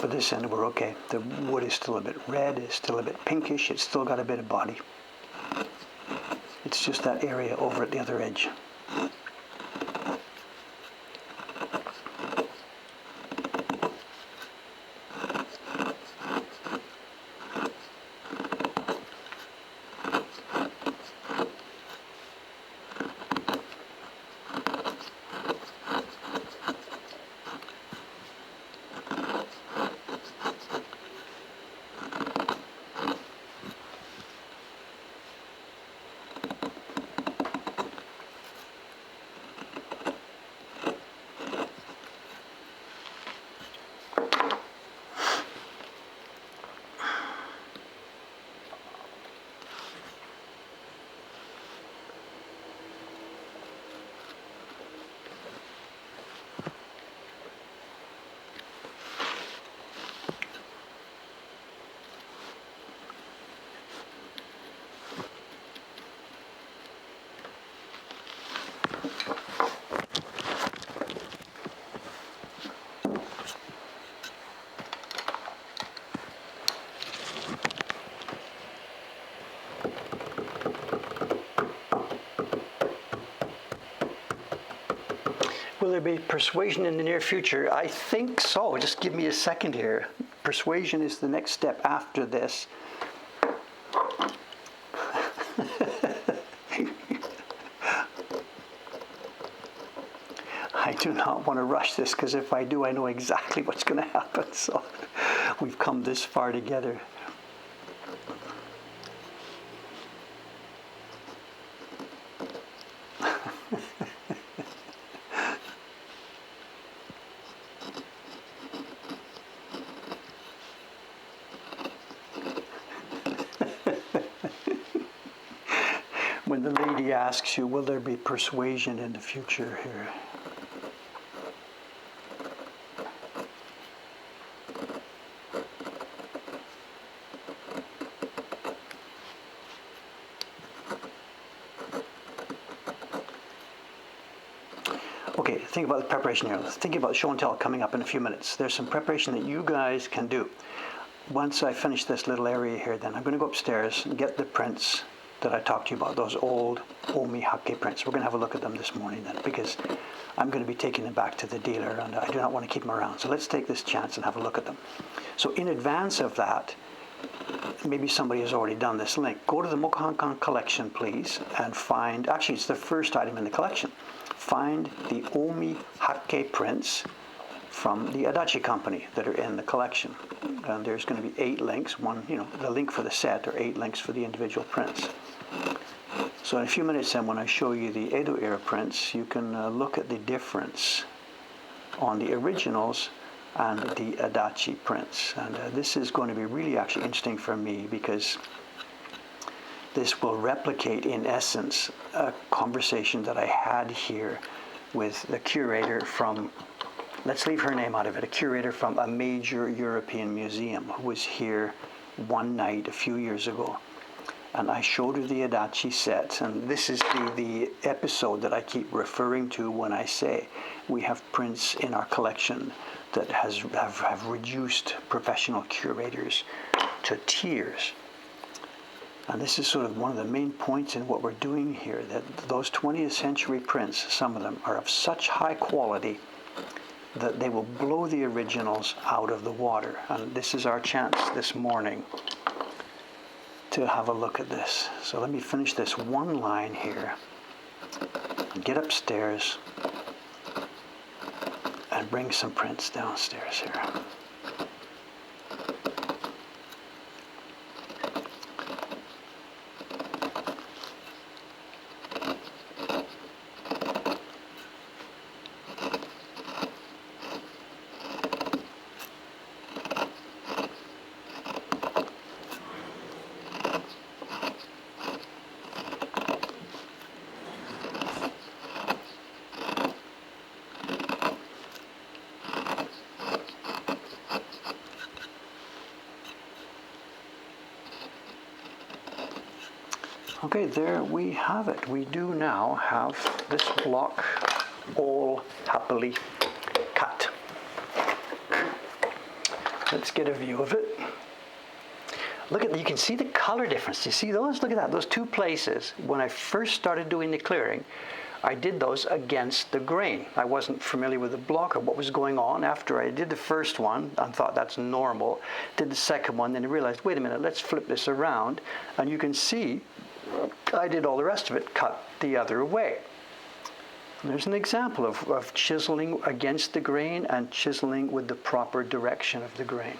But this end we're okay. The wood is still a bit red, it's still a bit pinkish, it's still got a bit of body. It's just that area over at the other edge. Will there be persuasion in the near future? I think so. Just give me a second here. Persuasion is the next step after this. I do not want to rush this because if I do, I know exactly what's going to happen. So we've come this far together. When the lady asks you, will there be persuasion in the future here? Okay, think about the preparation here. Let's think about show and tell coming up in a few minutes. There's some preparation that you guys can do. Once I finish this little area here, then I'm going to go upstairs and get the prints that I talked to you about, those old Omi Hake prints. We're going to have a look at them this morning then, because I'm going to be taking them back to the dealer and I do not want to keep them around. So let's take this chance and have a look at them. So in advance of that, maybe somebody has already done this link. Go to the Mokuhankan collection, please, and find, actually it's the first item in the collection. Find the Omi Hake prints from the Adachi company that are in the collection. And there's going to be 8 links, the link for the set or 8 links for the individual prints. So in a few minutes then, when I show you the Edo era prints, you can look at the difference on the originals and the Adachi prints. And this is going to be really actually interesting for me because this will replicate, in essence, a conversation that I had here with the curator from, let's leave her name out of it, a curator from a major European museum who was here one night a few years ago. And I showed her the Adachi set, and this is the episode that I keep referring to when I say we have prints in our collection that have reduced professional curators to tears. And this is sort of one of the main points in what we're doing here, that those 20th century prints, some of them, are of such high quality that they will blow the originals out of the water. And this is our chance this morning to have a look at this. So let me finish this one line here, get upstairs, and bring some prints downstairs here. Okay, there we have it. We do now have this block all happily cut. Let's get a view of it. Look at, you can see the color difference. You see those? Look at that, those two places. When I first started doing the clearing, I did those against the grain. I wasn't familiar with the block or what was going on. After I did the first one, I thought that's normal. Did the second one, then I realized, wait a minute, let's flip this around. And you can see I did all the rest of it cut the other way. There's an example of chiseling against the grain and chiseling with the proper direction of the grain.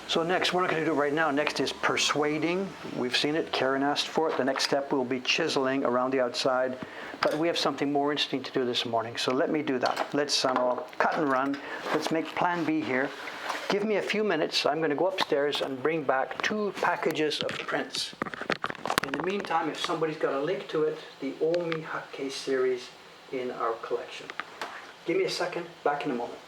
So next, we're not going to do it right now. Next is persuading. We've seen it. Karen asked for it. The next step will be chiseling around the outside. But we have something more interesting to do this morning. So let me do that. Let's cut and run. Let's make plan B here. Give me a few minutes. I'm going to go upstairs and bring back 2 packages of prints. In the meantime, if somebody's got a link to it, the Omi Hakke series in our collection. Give me a second. Back in a moment.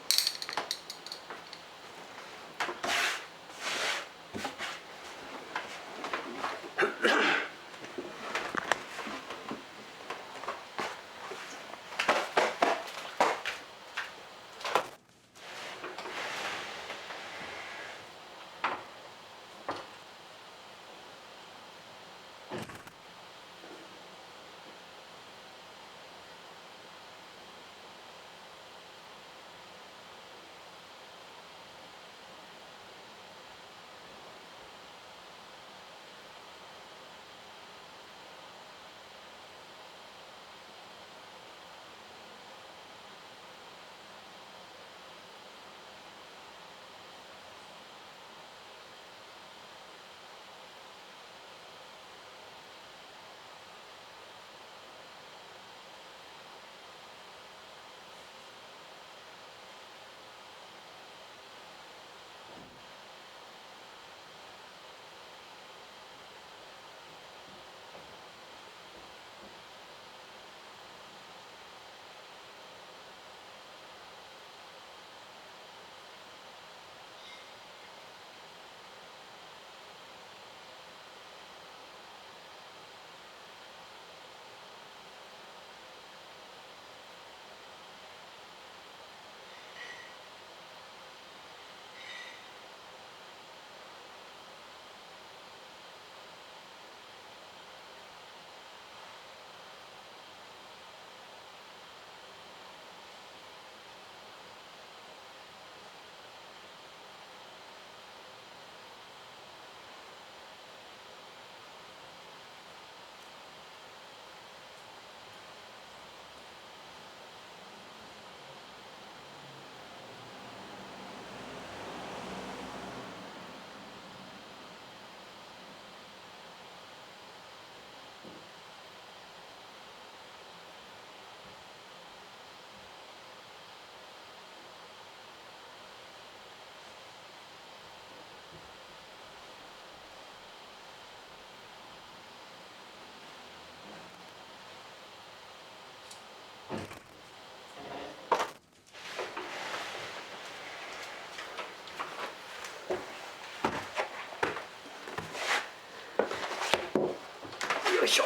Yo-i-sho.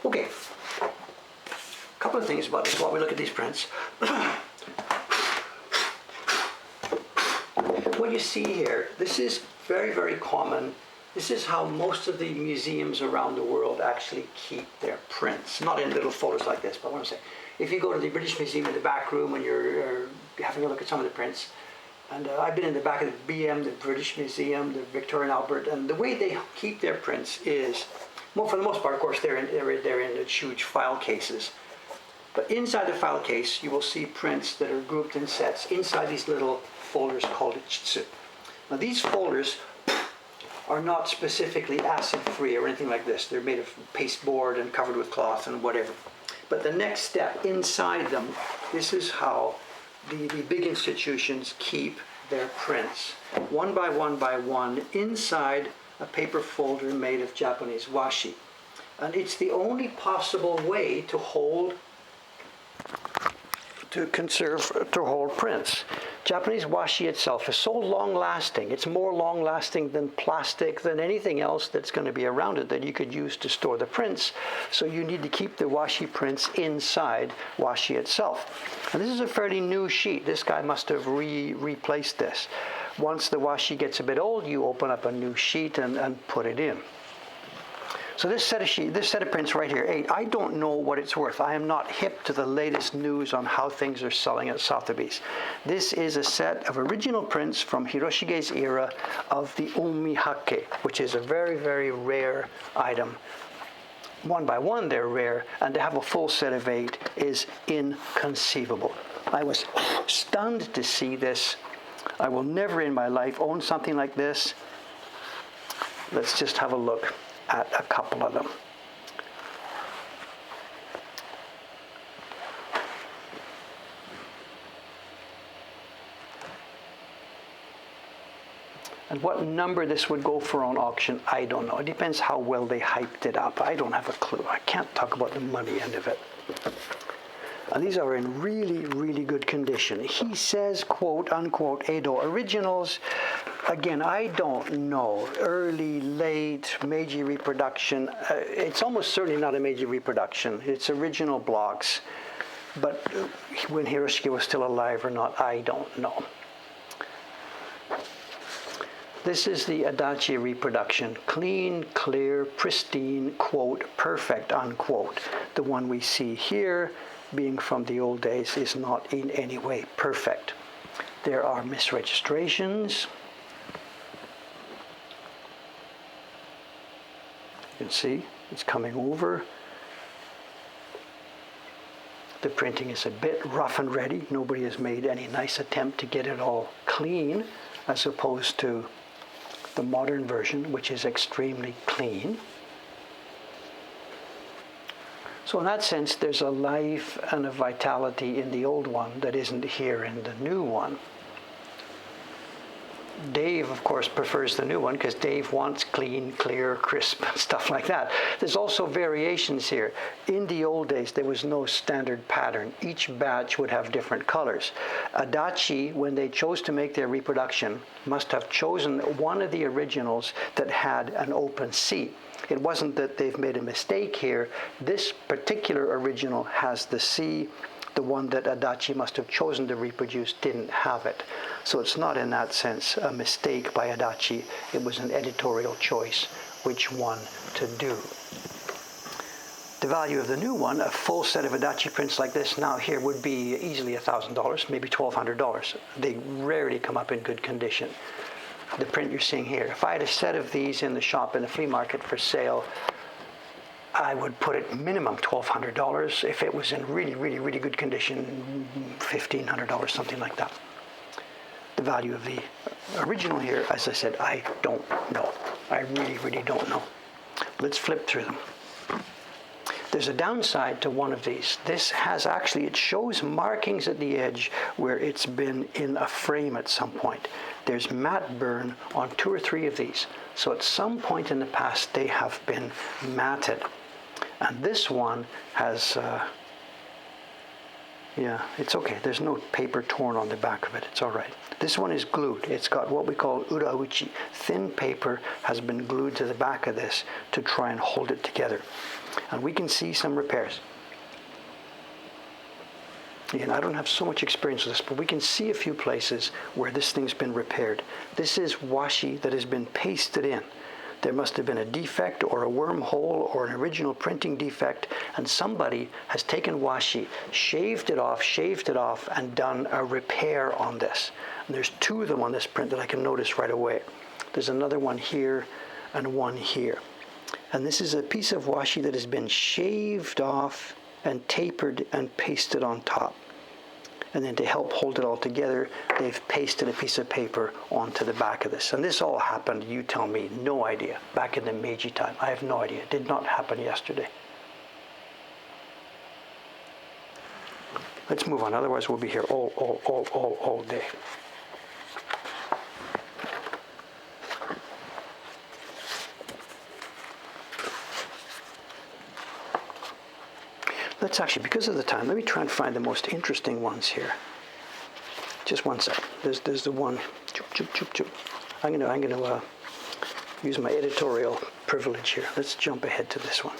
Okay, a couple of things about this while we look at these prints. What you see here, this is very, very common. This is how most of the museums around the world actually keep their prints. Not in little folders like this, but what I'm saying, if you go to the British Museum in the back room and you're having a look at some of the prints, and I've been in the back of the BM, the British Museum, the Victoria and Albert, and the way they keep their prints is, well, for the most part, of course, they're in huge file cases. But inside the file case, you will see prints that are grouped in sets inside these little folders called chitsu. Now, these folders are not specifically acid-free or anything like this. They're made of pasteboard and covered with cloth and whatever. But the next step inside them, this is how the big institutions keep their prints. One by one, inside a paper folder made of Japanese washi. And it's the only possible way to hold prints. Japanese washi itself is so long-lasting. It's more long-lasting than plastic, than anything else that's going to be around it that you could use to store the prints. So you need to keep the washi prints inside washi itself. And this is a fairly new sheet. This guy must have replaced this. Once the washi gets a bit old, you open up a new sheet and put it in. So this set of prints right here, 8, I don't know what it's worth. I am not hip to the latest news on how things are selling at Sotheby's. This is a set of original prints from Hiroshige's era of the omihake, which is a very, very rare item. One by one, they're rare, and to have a full set of 8 is inconceivable. I was stunned to see this. I will never in my life own something like this. Let's just have a look at a couple of them. And what number this would go for on auction, I don't know. It depends how well they hyped it up. I don't have a clue. I can't talk about the money end of it. And these are in really, really good condition. He says, quote, unquote, Edo originals. Again, I don't know. Early, late, Meiji reproduction. It's almost certainly not a Meiji reproduction. It's original blocks. But when Hiroshige was still alive or not, I don't know. This is the Adachi reproduction. Clean, clear, pristine, quote, perfect, unquote. The one we see here, being from the old days, is not in any way perfect. There are misregistrations. You can see it's coming over. The printing is a bit rough and ready. Nobody has made any nice attempt to get it all clean, as opposed to the modern version, which is extremely clean. So in that sense, there's a life and a vitality in the old one that isn't here in the new one. Dave, of course, prefers the new one because Dave wants clean, clear, crisp, stuff like that. There's also variations here. In the old days, there was no standard pattern. Each batch would have different colors. Adachi, when they chose to make their reproduction, must have chosen one of the originals that had an open C. It wasn't that they've made a mistake here. This particular original has the C. The one that Adachi must have chosen to reproduce didn't have it. So it's not in that sense a mistake by Adachi. It was an editorial choice which one to do. The value of the new one, a full set of Adachi prints like this now here, would be easily $1,000, maybe $1,200. They rarely come up in good condition. The print you're seeing here. If I had a set of these in the shop in the flea market for sale, I would put it minimum $1,200. If it was in really, really, really good condition, $1,500, something like that. The value of the original here, as I said, I don't know. I really, really don't know. Let's flip through them. There's a downside to one of these. This has actually, it shows markings at the edge where it's been in a frame at some point. There's matte burn on 2 or 3 of these. So at some point in the past, they have been matted. And this one has, yeah, it's okay. There's no paper torn on the back of it. It's all right. This one is glued. It's got what we call urauchi. Thin paper has been glued to the back of this to try and hold it together. And we can see some repairs. Again, I don't have so much experience with this, but we can see a few places where this thing's been repaired. This is washi that has been pasted in. There must have been a defect or a wormhole or an original printing defect, and somebody has taken washi, shaved it off, and done a repair on this. And there's 2 of them on this print that I can notice right away. There's another one here and one here. And this is a piece of washi that has been shaved off and tapered and pasted on top. And then to help hold it all together, they've pasted a piece of paper onto the back of this. And this all happened, you tell me, no idea, back in the Meiji time. I have no idea. It did not happen yesterday. Let's move on, otherwise we'll be here all day. Let's actually, because of the time, let me try and find the most interesting ones here. Just one second. There's the one. I'm gonna use my editorial privilege here. Let's jump ahead to this one.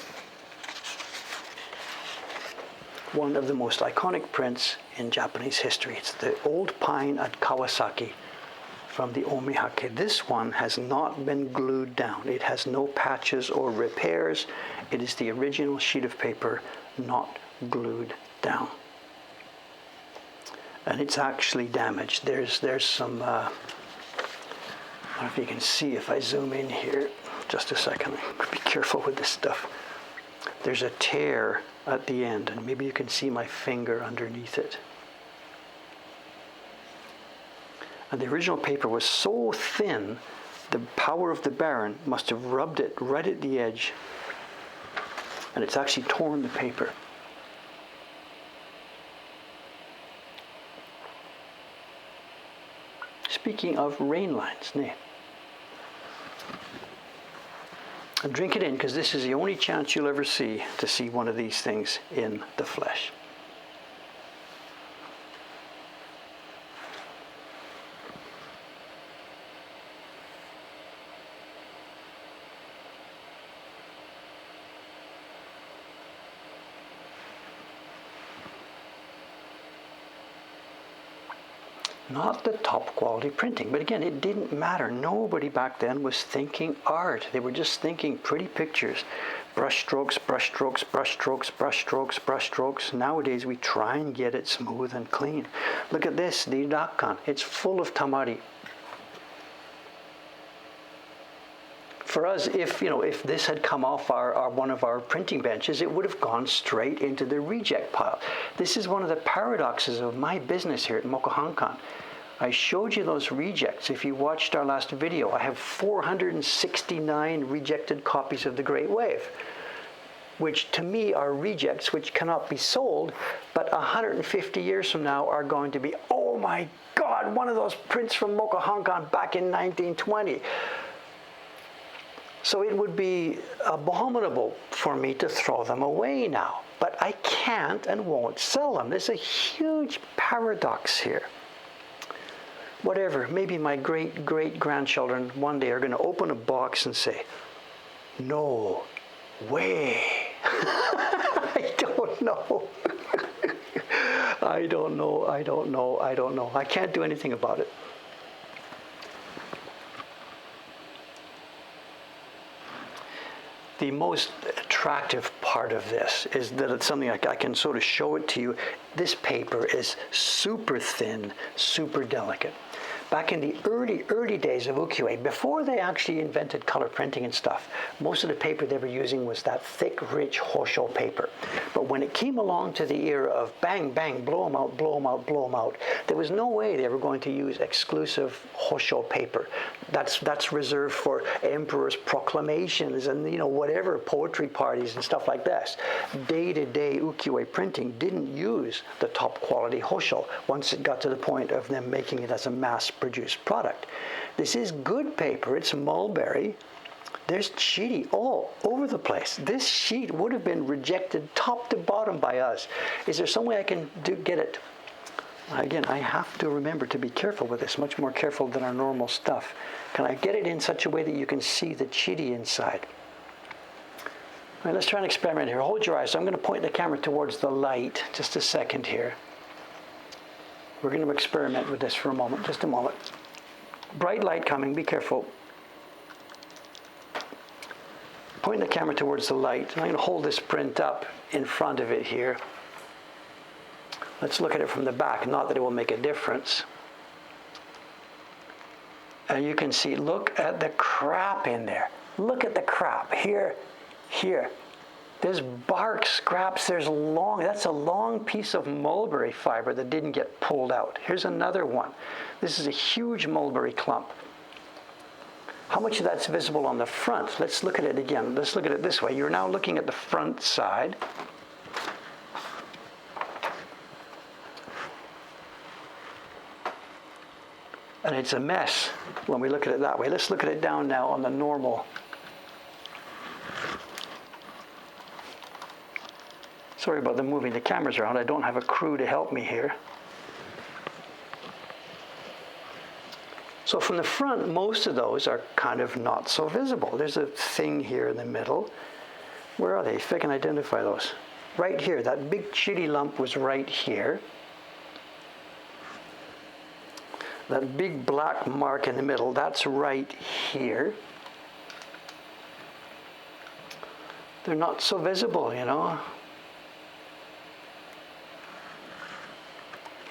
One of the most iconic prints in Japanese history. It's the old pine at Kawasaki from the Omihake. This one has not been glued down. It has no patches or repairs. It is the original sheet of paper, not glued down. And it's actually damaged. There's some, I don't know if you can see if I zoom in here. Just a second, be careful with this stuff. There's a tear at the end, and maybe you can see my finger underneath it. And the original paper was so thin, the power of the Baron must have rubbed it right at the edge, and it's actually torn the paper. Speaking of rain lines, nay. And drink it in, because this is the only chance you'll ever see to see one of these things in the flesh. Not the top quality printing, but again, it didn't matter. Nobody back then was thinking art. They were just thinking pretty pictures. Brush strokes, brush strokes, brush strokes, brush strokes, brush strokes. Nowadays we try and get it smooth and clean. Look at this, the Rakan. It's full of tamari. For us, if this had come off one of our printing benches, it would have gone straight into the reject pile. This is one of the paradoxes of my business here at Mokuhankan. I showed you those rejects. If you watched our last video, I have 469 rejected copies of The Great Wave, which to me are rejects which cannot be sold, but 150 years from now are going to be, oh my God, one of those prints from Mokuhankan back in 1920. So it would be abominable for me to throw them away now. But I can't and won't sell them. There's a huge paradox here. Whatever, maybe my great-great-grandchildren one day are going to open a box and say, no way. I don't know. I don't know. I can't do anything about it. The most attractive part of this is that it's something I can sort of show it to you. This paper is super thin, super delicate. back in the early days of ukiyo-e, before they actually invented color printing and stuff, most of the paper they were using was that thick, rich hosho paper. But when it came along to the era of bang, bang, blow them out, blow them out, blow them out, there was no way they were going to use exclusive hosho paper. That's reserved for emperor's proclamations and, you know, whatever, poetry parties and stuff like this. Day-to-day ukiyo-e printing didn't use the top quality hosho once it got to the point of them making it as a mass-produced product. This is good paper. It's mulberry. There's chidi all over the place. This sheet would have been rejected top to bottom by us. Is there some way I can get it? Again, I have to remember to be careful with this, much more careful than our normal stuff. Can I get it in such a way that you can see the chidi inside? All right, let's try an experiment here. Hold your eyes. I'm going to point the camera towards the light. Just a second here. We're going to experiment with this for a moment. Just a moment. Bright light coming. Be careful. Point the camera towards the light. I'm going to hold this print up in front of it here. Let's look at it from the back. Not that it will make a difference. And you can see, look at the crap in there. Look at the crap. Here. There's bark scraps. That's a long piece of mulberry fiber that didn't get pulled out. Here's another one. This is a huge mulberry clump. How much of that's visible on the front? Let's look at it again. Let's look at it this way. You're now looking at the front side. And it's a mess when we look at it that way. Let's look at it down now on the normal. Sorry about them moving the cameras around. I don't have a crew to help me here. So from the front, most of those are kind of not so visible. There's a thing here in the middle. Where are they? If I can identify those. Right here, that big chitty lump was right here. That big black mark in the middle, that's right here. They're not so visible, you know.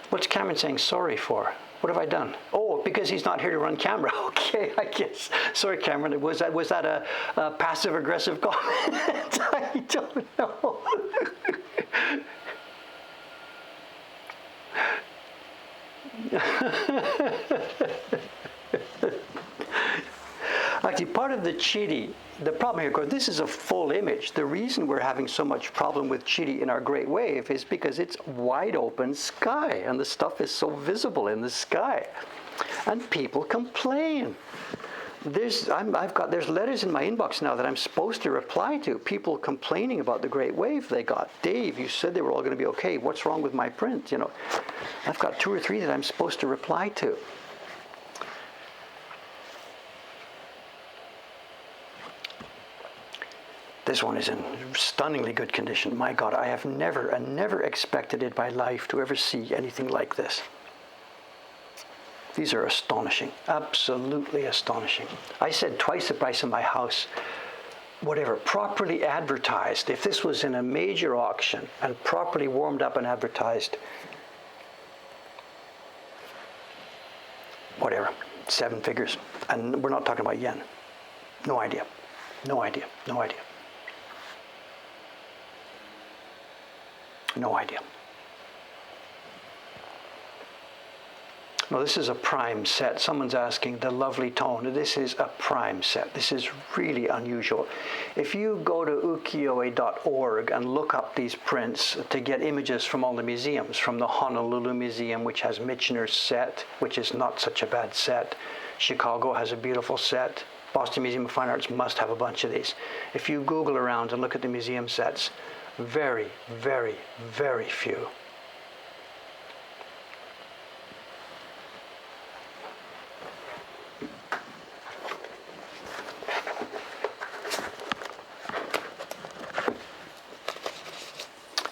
What's Cameron saying sorry for? What have I done? Oh, because he's not here to run camera. Okay, I guess. Sorry, Cameron. Was that a passive-aggressive comment? I don't know. Actually, part of the chidi, the problem here, of course, this is a full image. The reason we're having so much problem with chidi in our Great Wave is because it's wide open sky, and the stuff is so visible in the sky. And people complain. There's letters in my inbox now that I'm supposed to reply to. People complaining about the Great Wave they got. Dave, you said they were all going to be okay. What's wrong with my print? You know, I've got 2 or 3 that I'm supposed to reply to. This one is in stunningly good condition. My God, I have never expected in my life to ever see anything like this. These are astonishing, absolutely astonishing. I said twice the price of my house, whatever, properly advertised. If this was in a major auction and properly warmed up and advertised, whatever, 7 figures. And we're not talking about yen. No idea. No idea. No idea. No idea. No, this is a prime set. Someone's asking the lovely tone. This is a prime set. This is really unusual. If you go to ukiyo-e.org and look up these prints to get images from all the museums, from the Honolulu Museum, which has Michener's set, which is not such a bad set. Chicago has a beautiful set. Boston Museum of Fine Arts must have a bunch of these. If you Google around and look at the museum sets, very, very, very few.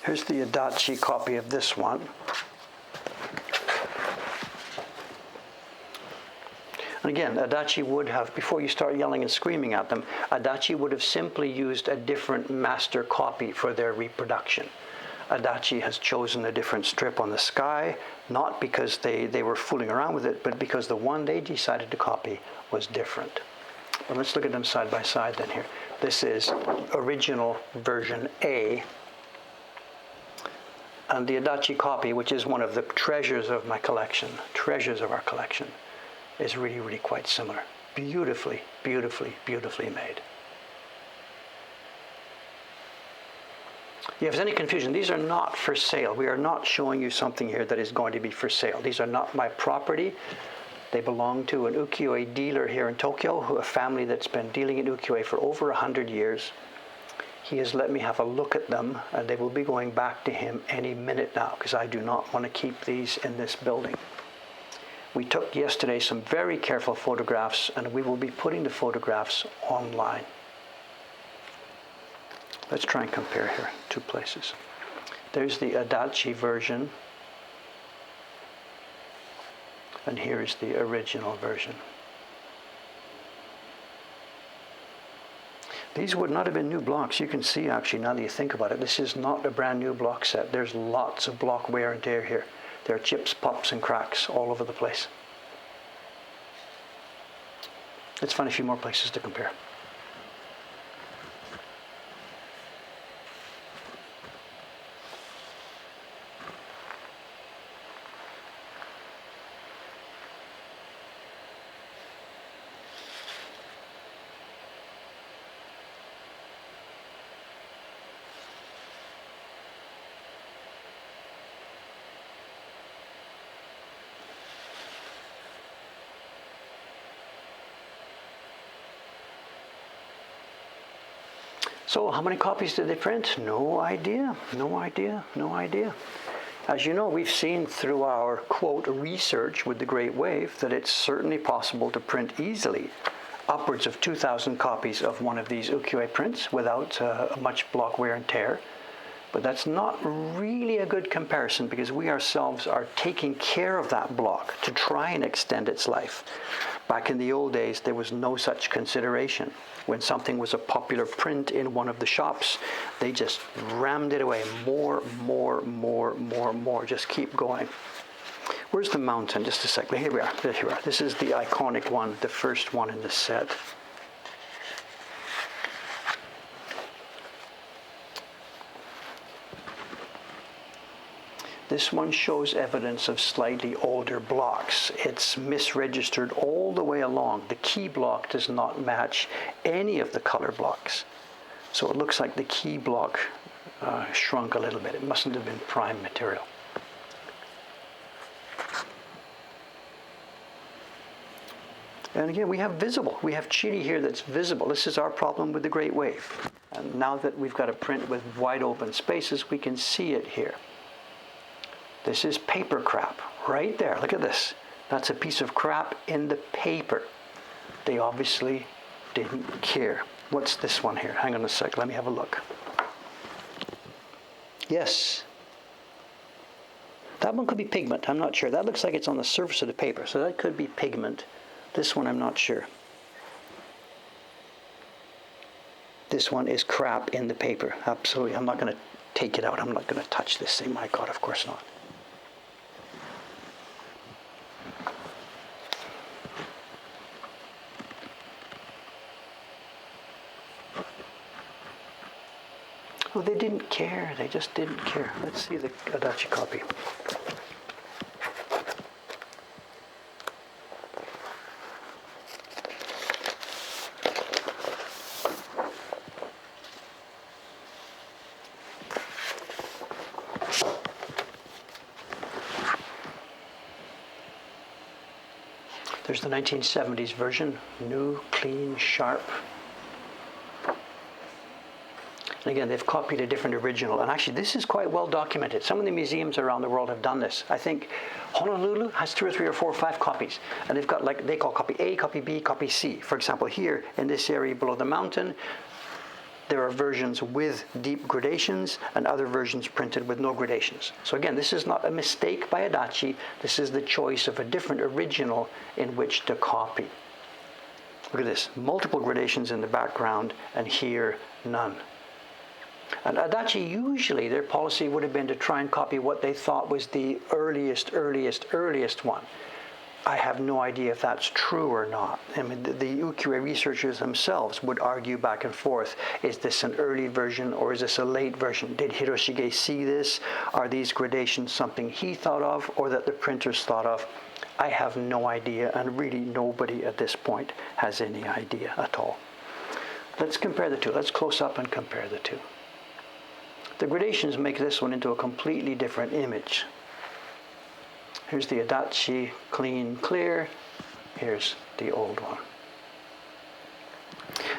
Here's the Adachi copy of this one. And again, Adachi would have, before you start yelling and screaming at them, Adachi would have simply used a different master copy for their reproduction. Adachi has chosen a different strip on the sky, not because they were fooling around with it, but because the one they decided to copy was different. Well, let's look at them side by side then here. This is original version A, and the Adachi copy, which is one of the treasures of my collection, treasures of our collection, is really, really quite similar. Beautifully, beautifully, beautifully made. If there's any confusion, these are not for sale. We are not showing you something here that is going to be for sale. These are not my property. They belong to an ukiyo-e dealer here in Tokyo, a family that's been dealing in ukiyo-e for over 100 years. He has let me have a look at them, and they will be going back to him any minute now, because I do not want to keep these in this building. We took yesterday some very careful photographs, and we will be putting the photographs online. Let's try and compare here, two places. There's the Adachi version, and here is the original version. These would not have been new blocks. You can see, actually, now that you think about it, this is not a brand new block set. There's lots of block wear and tear here. There are chips, pops, and cracks all over the place. Let's find a few more places to compare. So how many copies did they print? No idea, no idea, no idea. As you know, we've seen through our, quote, research with the Great Wave that it's certainly possible to print easily upwards of 2,000 copies of one of these ukiyo-e prints without much block wear and tear. But that's not really a good comparison, because we ourselves are taking care of that block to try and extend its life. Back in the old days, there was no such consideration. When something was a popular print in one of the shops, they just rammed it away. More, more, more, more, more. Just keep going. Where's the mountain? Just a sec. Here we are. There you are. This is the iconic one, the first one in the set. This one shows evidence of slightly older blocks. It's misregistered all the way along. The key block does not match any of the color blocks. So it looks like the key block shrunk a little bit. It mustn't have been prime material. And again, we have visible. We have chiri here that's visible. This is our problem with the Great Wave. And now that we've got a print with wide open spaces, we can see it here. This is paper crap, right there. Look at this. That's a piece of crap in the paper. They obviously didn't care. What's this one here? Hang on a sec, let me have a look. Yes. That one could be pigment, I'm not sure. That looks like it's on the surface of the paper, so that could be pigment. This one I'm not sure. This one is crap in the paper, absolutely. I'm not going to take it out. I'm not going to touch this thing. My God, of course not. Oh, they didn't care. They just didn't care. Let's see the Adachi copy. There's the 1970s version, new, clean, sharp. And again, they've copied a different original. And actually, this is quite well documented. Some of the museums around the world have done this. I think Honolulu has 2 or 3 or 4 or 5 copies. And they've got, like, they call copy A, copy B, copy C. For example, here in this area below the mountain, there are versions with deep gradations and other versions printed with no gradations. So again, this is not a mistake by Adachi. This is the choice of a different original in which to copy. Look at this, multiple gradations in the background, and here, none. And Adachi, usually their policy would have been to try and copy what they thought was the earliest one. I have no idea if that's true or not. I mean, the ukiyo-e researchers themselves would argue back and forth. Is this an early version or is this a late version? Did Hiroshige see this? Are these gradations something he thought of or that the printers thought of? I have no idea, and really nobody at this point has any idea at all. Let's compare the two. Let's close up and compare the two. The gradations make this one into a completely different image. Here's the Adachi, clean, clear. Here's the old one.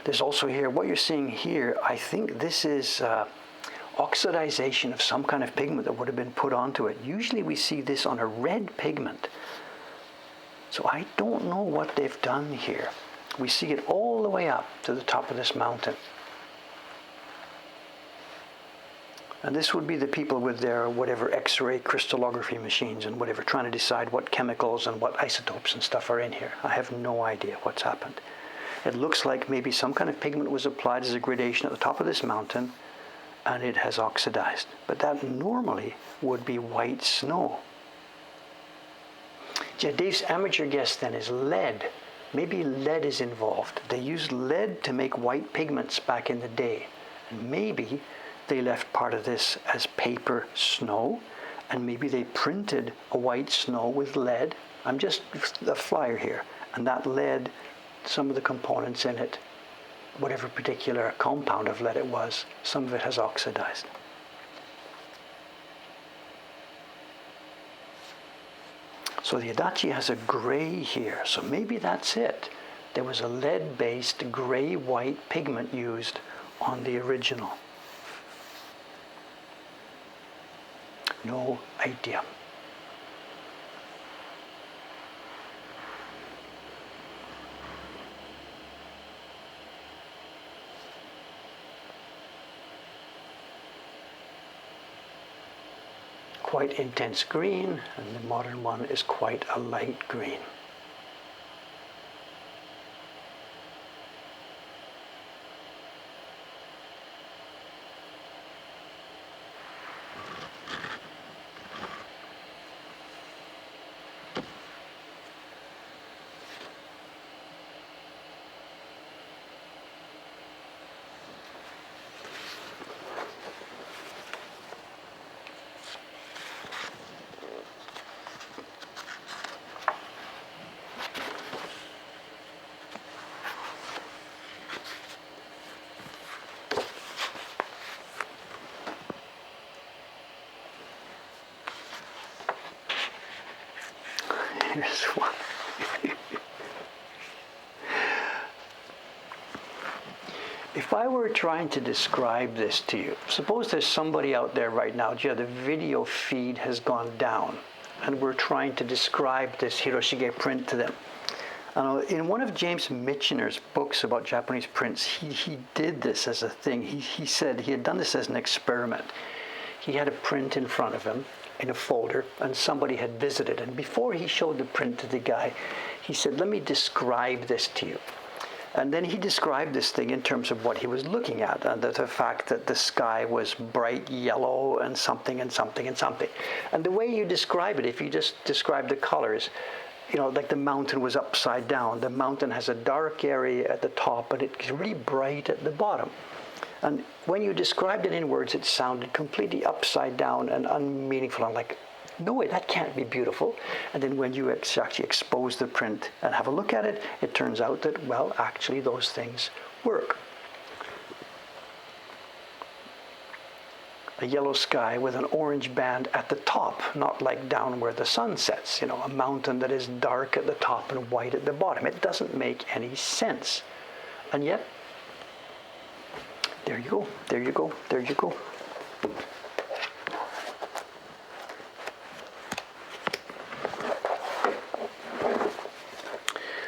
There's also here, what you're seeing here, I think this is oxidization of some kind of pigment that would have been put onto it. Usually we see this on a red pigment. So I don't know what they've done here. We see it all the way up to the top of this mountain. And this would be the people with their whatever X-ray crystallography machines and whatever, trying to decide what chemicals and what isotopes and stuff are in here. I have no idea what's happened. It looks like maybe some kind of pigment was applied as a gradation at the top of this mountain and it has oxidized. But that normally would be white snow. Yeah, Dave's amateur guess then is lead. Maybe lead is involved. They used lead to make white pigments back in the day. And maybe they left part of this as paper snow, and maybe they printed a white snow with lead. I'm just a flyer here. And that lead, some of the components in it, whatever particular compound of lead it was, some of it has oxidized. So the Adachi has a gray here, so maybe that's it. There was a lead-based gray-white pigment used on the original. No idea. Quite intense green, and the modern one is quite a light green. Here's one. If I were trying to describe this to you, suppose there's somebody out there right now, the video feed has gone down, and we're trying to describe this Hiroshige print to them. In one of James Michener's books about Japanese prints, he did this as a thing. He said he had done this as an experiment. He had a print in front of him in a folder, and somebody had visited. And before he showed the print to the guy, he said, "Let me describe this to you." And then he described this thing in terms of what he was looking at, and the fact that the sky was bright yellow and something and something and something. And the way you describe it, if you just describe the colors, like the mountain was upside down. The mountain has a dark area at the top, and it's really bright at the bottom. And when you described it in words, it sounded completely upside down and unmeaningful. I'm like, no way, that can't be beautiful. And then when you actually expose the print and have a look at it, it turns out that, well, actually those things work. A yellow sky with an orange band at the top, not like down where the sun sets, a mountain that is dark at the top and white at the bottom. It doesn't make any sense. And yet, there you go, there you go, there you go.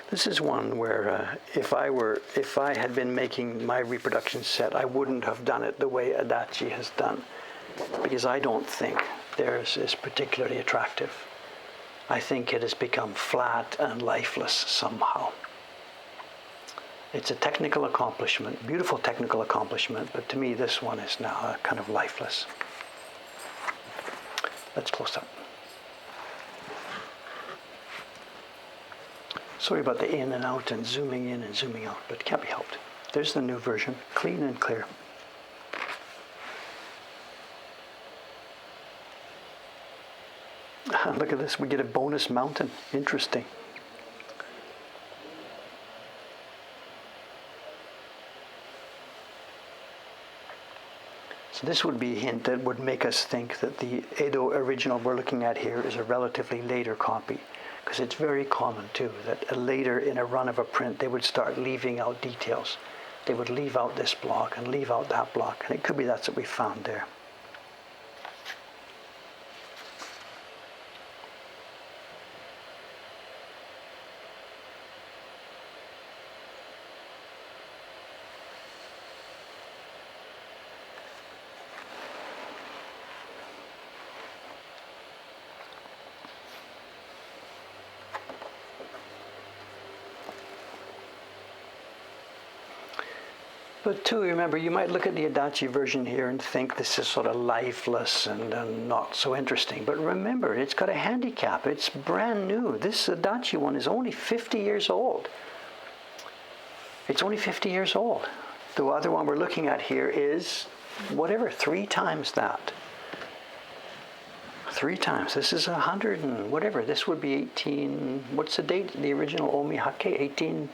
This is one where if I had been making my reproduction set, I wouldn't have done it the way Adachi has done, because I don't think theirs is particularly attractive. I think it has become flat and lifeless somehow. It's a technical accomplishment, beautiful technical accomplishment, but to me this one is now kind of lifeless. Let's close up. Sorry about the in and out and zooming in and zooming out, but it can't be helped. There's the new version, clean and clear. Look at this, we get a bonus mountain. Interesting. So this would be a hint that would make us think that the Edo original we're looking at here is a relatively later copy, because it's very common too that later in a run of a print they would start leaving out details. They would leave out this block and leave out that block, and it could be that's what we found there. But too, remember, you might look at the Adachi version here and think this is sort of lifeless and not so interesting. But remember, it's got a handicap. It's brand new. This Adachi one is only 50 years old. It's only 50 years old. The other one we're looking at here is, whatever, 3 times that. 3 times. This is 100 and whatever. This would be 18, what's the date? The original Omihake, 18...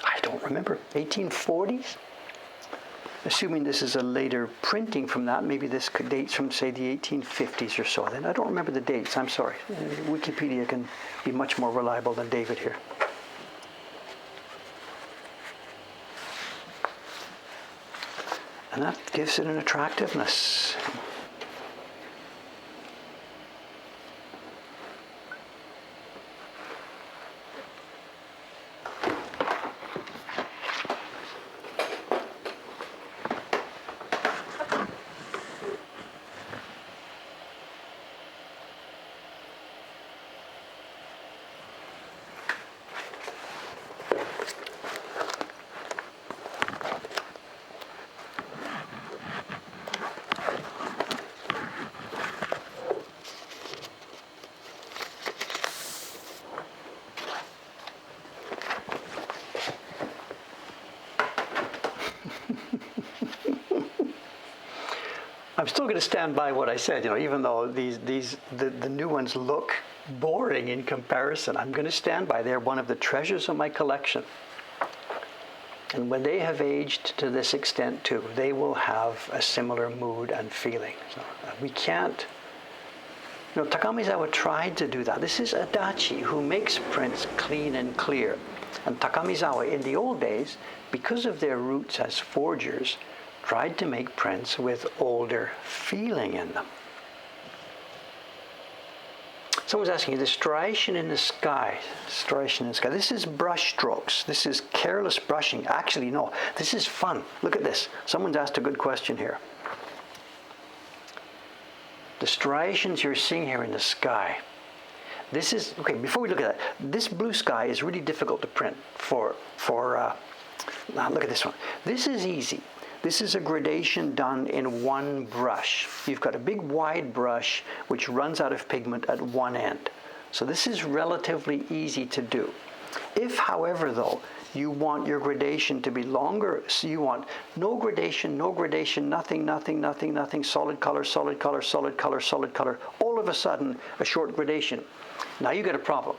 I don't remember, 1840s? Assuming this is a later printing from that, maybe this could dates from, say, the 1850s or so. Then I don't remember the dates, I'm sorry. Wikipedia can be much more reliable than David here. And that gives it an attractiveness. I'm still going to stand by what I said, even though the new ones look boring in comparison. I'm going to stand by. They're one of the treasures of my collection. And when they have aged to this extent too, they will have a similar mood and feeling. So we can't, Takamizawa tried to do that. This is Adachi, who makes prints clean and clear. And Takamizawa, in the old days, because of their roots as forgers, tried to make prints with older feeling in them. Someone's asking, the striation in the sky. This is brush strokes. This is careless brushing. Actually, no, this is fun. Look at this. Someone's asked a good question here. The striations you're seeing here in the sky. This is, okay, before we look at that, this blue sky is really difficult to print look at this one. This is easy. This is a gradation done in one brush. You've got a big wide brush which runs out of pigment at one end. So this is relatively easy to do. If, however, though, you want your gradation to be longer, so you want no gradation, nothing, solid color, all of a sudden a short gradation. Now you get a problem.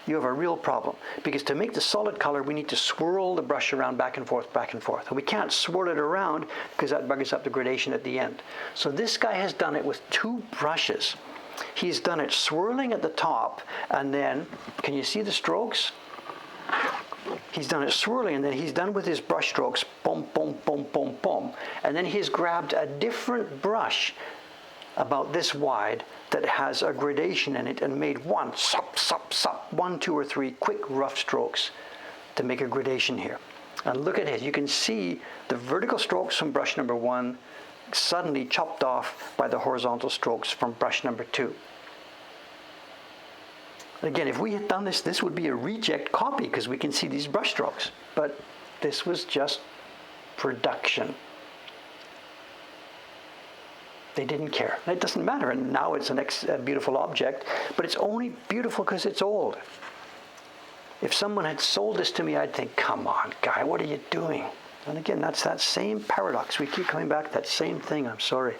You have a real problem, because to make the solid color we need to swirl the brush around back and forth, and we can't swirl it around because that buggers up the gradation at the end. So this guy has done it with 2 brushes. He's done it swirling at the top, and then, can you see the strokes? He's done it swirling, and then he's done with his brush strokes, boom, boom, boom, boom, boom, and then he's grabbed a different brush about this wide that has a gradation in it and made 1, 2 or 3 quick rough strokes to make a gradation here. And look at it, you can see the vertical strokes from brush number 1 suddenly chopped off by the horizontal strokes from brush number 2. Again, if we had done this, this would be a reject copy because we can see these brush strokes. But this was just production. They didn't care. It doesn't matter. And now it's a beautiful object, but it's only beautiful because it's old. If someone had sold this to me, I'd think, come on, guy, what are you doing? And again, that's that same paradox. We keep coming back to that same thing. I'm sorry.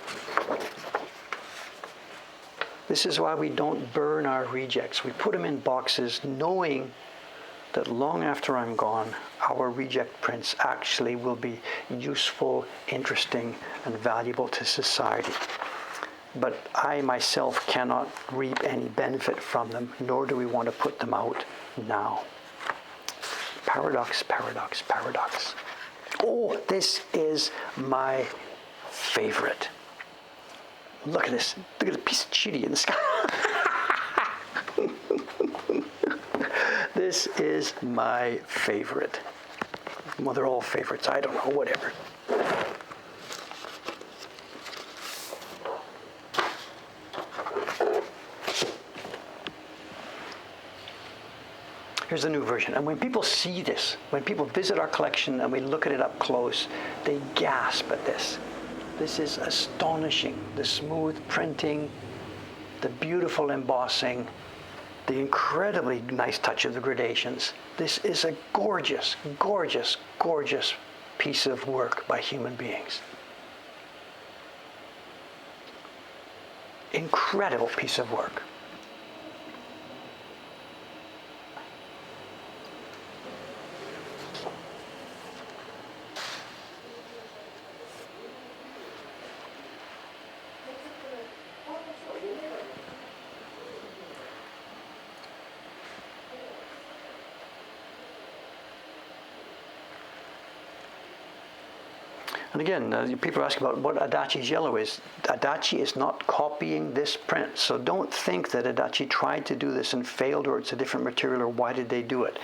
This is why we don't burn our rejects. We put them in boxes knowing that long after I'm gone, our reject prints actually will be useful, interesting, and valuable to society. But I myself cannot reap any benefit from them, nor do we want to put them out now. Paradox, paradox, paradox. Oh, this is my favorite. Look at this. Look at the piece of chili in the sky. This is my favorite. Well, they're all favorites. I don't know, whatever. Here's the new version. And when people see this, when people visit our collection and we look at it up close, they gasp at this. This is astonishing. The smooth printing, the beautiful embossing, the incredibly nice touch of the gradations. This is a gorgeous, gorgeous, gorgeous piece of work by human beings. Incredible piece of work. And again, people ask about what Adachi's yellow is. Adachi is not copying this print. So don't think that Adachi tried to do this and failed, or it's a different material, or why did they do it.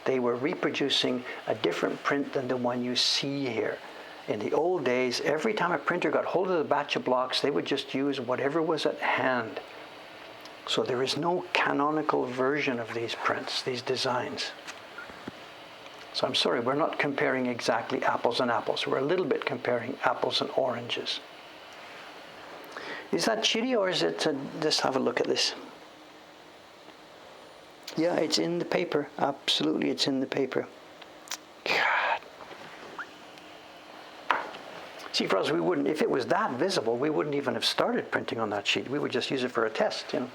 They were reproducing a different print than the one you see here. In the old days, every time a printer got hold of the batch of blocks, they would just use whatever was at hand. So there is no canonical version of these prints, these designs. So I'm sorry, we're not comparing exactly apples and apples. We're a little bit comparing apples and oranges. Is that chili, or is it, just have a look at this. Yeah, it's in the paper. Absolutely, it's in the paper. God. See, for us, we wouldn't, if it was that visible, we wouldn't even have started printing on that sheet. We would just use it for a test, you know.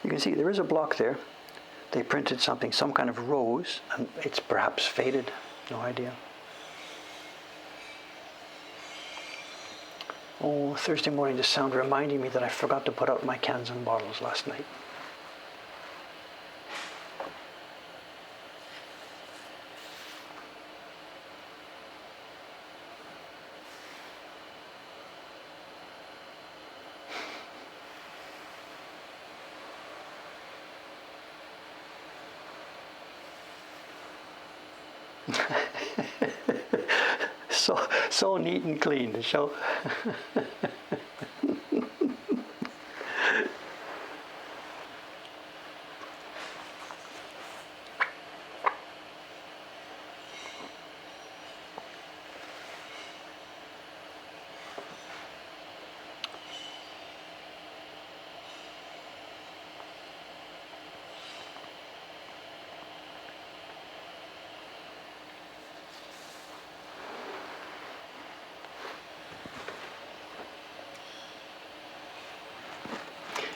You can see there is a block there. They printed something, some kind of rose, and it's perhaps faded. No idea. Oh, Thursday morning, the sound reminding me that I forgot to put out my cans and bottles last night. So neat and clean, the show.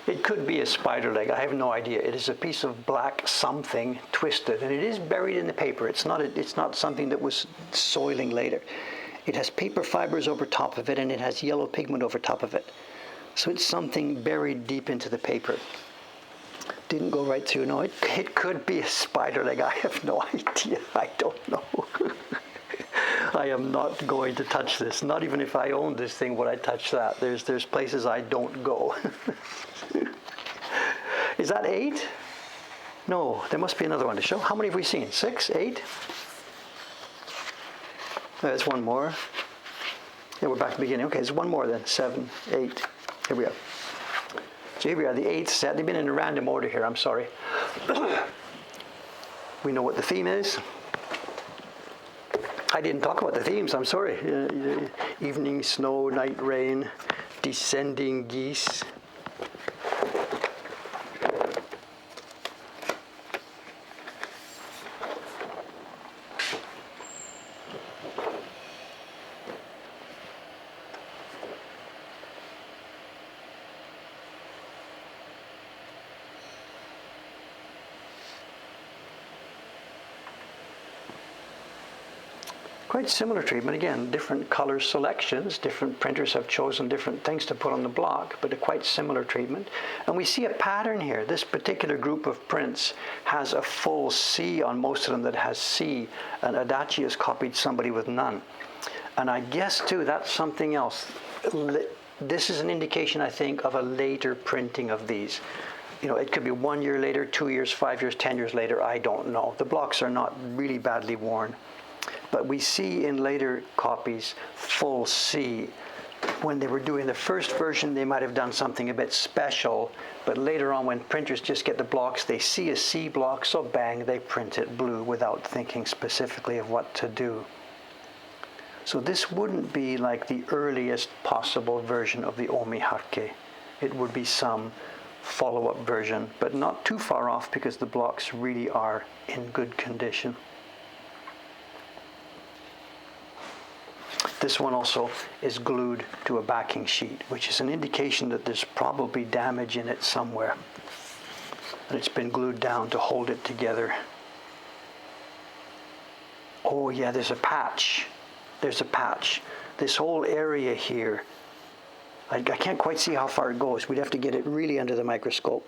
It could be a spider leg. I have no idea. It is a piece of black something twisted, and it is buried in the paper. It's not something that was soiling later. It has paper fibers over top of it, and it has yellow pigment over top of it. So it's something buried deep into the paper. Didn't go right through. No, it could be a spider leg. I have no idea. I don't know. I am not going to touch this. Not even if I owned this thing would I touch that. There's places I don't go. Is that 8? No, there must be another one to show. How many have we seen? 6, 8? There's one more. Yeah, we're back to the beginning. Okay, there's one more then. 7, 8. Here we are. So here we are, the 8th set. They've been in a random order here, I'm sorry. We know what the theme is. I didn't talk about the themes, I'm sorry. Evening snow, night rain, descending geese. Quite similar treatment, again, different color selections, different printers have chosen different things to put on the block, but a quite similar treatment. And we see a pattern here. This particular group of prints has a full C on most of them that has C, and Adachi has copied somebody with none. And I guess too, that's something else. This is an indication, I think, of a later printing of these. You know, it could be 1 year later, 2 years, 5 years, 10 years later, I don't know. The blocks are not really badly worn. But we see in later copies full C. When they were doing the first version, they might have done something a bit special, but later on when printers just get the blocks, they see a C block, so bang, they print it blue without thinking specifically of what to do. So this wouldn't be like the earliest possible version of the Omihake. It would be some follow-up version, but not too far off because the blocks really are in good condition. This one also is glued to a backing sheet, which is an indication that there's probably damage in it somewhere. And it's been glued down to hold it together. Oh yeah, there's a patch. There's a patch. This whole area here, I can't quite see how far it goes. We'd have to get it really under the microscope.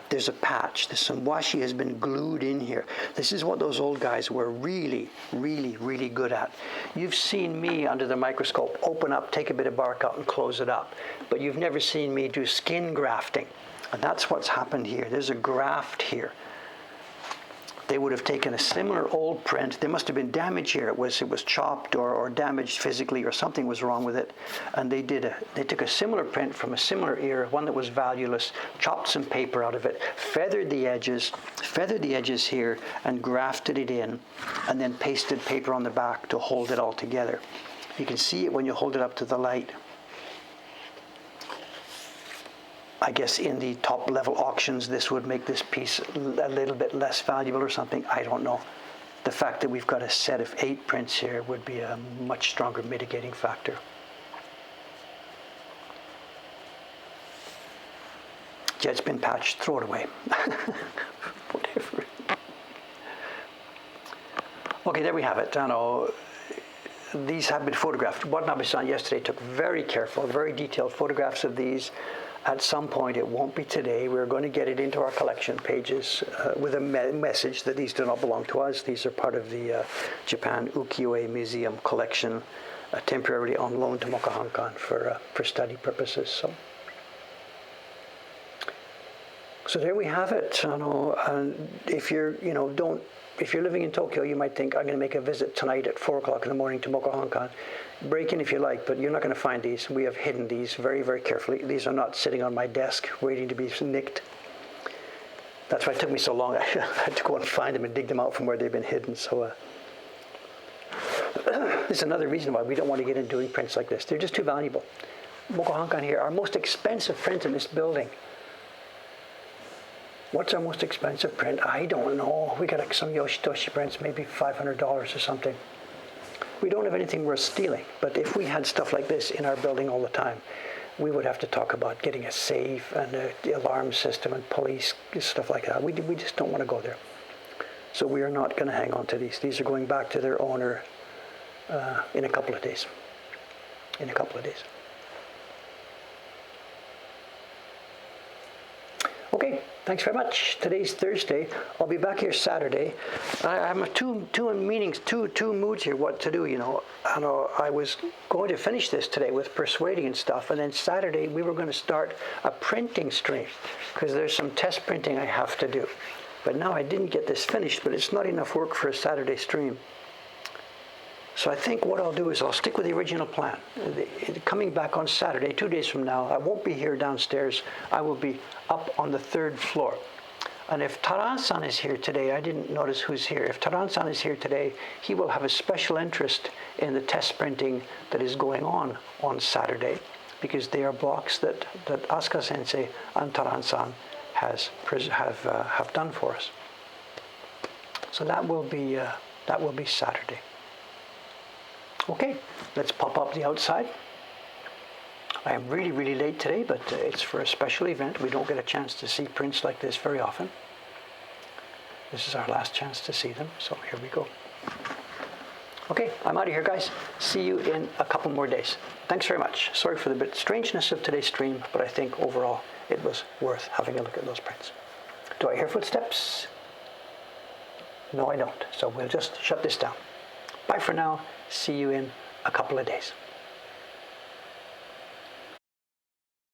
There's a patch. Some washi has been glued in here. This is what those old guys were really, really, really good at. You've seen me under the microscope open up, take a bit of bark out and close it up. But you've never seen me do skin grafting. And that's what's happened here. There's a graft here. They would have taken a similar old print. There must have been damage here. It was chopped or damaged physically, or something was wrong with it. And they took a similar print from a similar era, one that was valueless, chopped some paper out of it, feathered the edges here, and grafted it in, and then pasted paper on the back to hold it all together. You can see it when you hold it up to the light. I guess in the top level auctions, this would make this piece a little bit less valuable or something. I don't know. The fact that we've got a set of 8 prints here would be a much stronger mitigating factor. Yeah, it's been patched. Throw it away. Whatever. Okay, there we have it. I know these have been photographed. Watanabe-san yesterday took very careful, very detailed photographs of these. At some point, it won't be today, we're going to get it into our collection pages with a message that these do not belong to us. These are part of the Japan Ukiyo-e Museum collection, temporarily on loan to Mokuhankan for study purposes. So there we have it. If you're, if you're living in Tokyo, you might think, I'm going to make a visit tonight at 4 o'clock in the morning to Mokuhankan. Break in if you like, but you're not going to find these. We have hidden these very, very carefully. These are not sitting on my desk waiting to be nicked. That's why it took me so long. I had to go and find them and dig them out from where they've been hidden. So this is another reason why we don't want to get into doing prints like this. They're just too valuable. Mokuhankan here, our most expensive print in this building. What's our most expensive print? I don't know. We got some Yoshitoshi prints, maybe $500 or something. We don't have anything worth stealing, but if we had stuff like this in our building all the time, we would have to talk about getting a safe and the alarm system and police, stuff like that. We just don't want to go there. So we are not going to hang on to these. These are going back to their owner in a couple of days. Okay, thanks very much. Today's Thursday. I'll be back here Saturday. I have two moods here, what to do, I was going to finish this today with persuading and stuff, and then Saturday we were going to start a printing stream, because there's some test printing I have to do. But now I didn't get this finished, but it's not enough work for a Saturday stream. So I think what I'll do is I'll stick with the original plan. Coming back on Saturday, 2 days from now, I won't be here downstairs. I will be up on the 3rd floor. And if Taran-san is here today, I didn't notice who's here. If Taran-san is here today, he will have a special interest in the test printing that is going on Saturday, because they are blocks that Asuka Sensei and Taran-san have done for us. So that will be Saturday. Okay, let's pop up the outside. I am really, really late today, but it's for a special event. We don't get a chance to see prints like this very often. This is our last chance to see them, so here we go. Okay, I'm out of here, guys. See you in a couple more days. Thanks very much. Sorry for the bit strangeness of today's stream, but I think overall it was worth having a look at those prints. Do I hear footsteps? No, I don't. So we'll just shut this down. Bye for now. See you in a couple of days.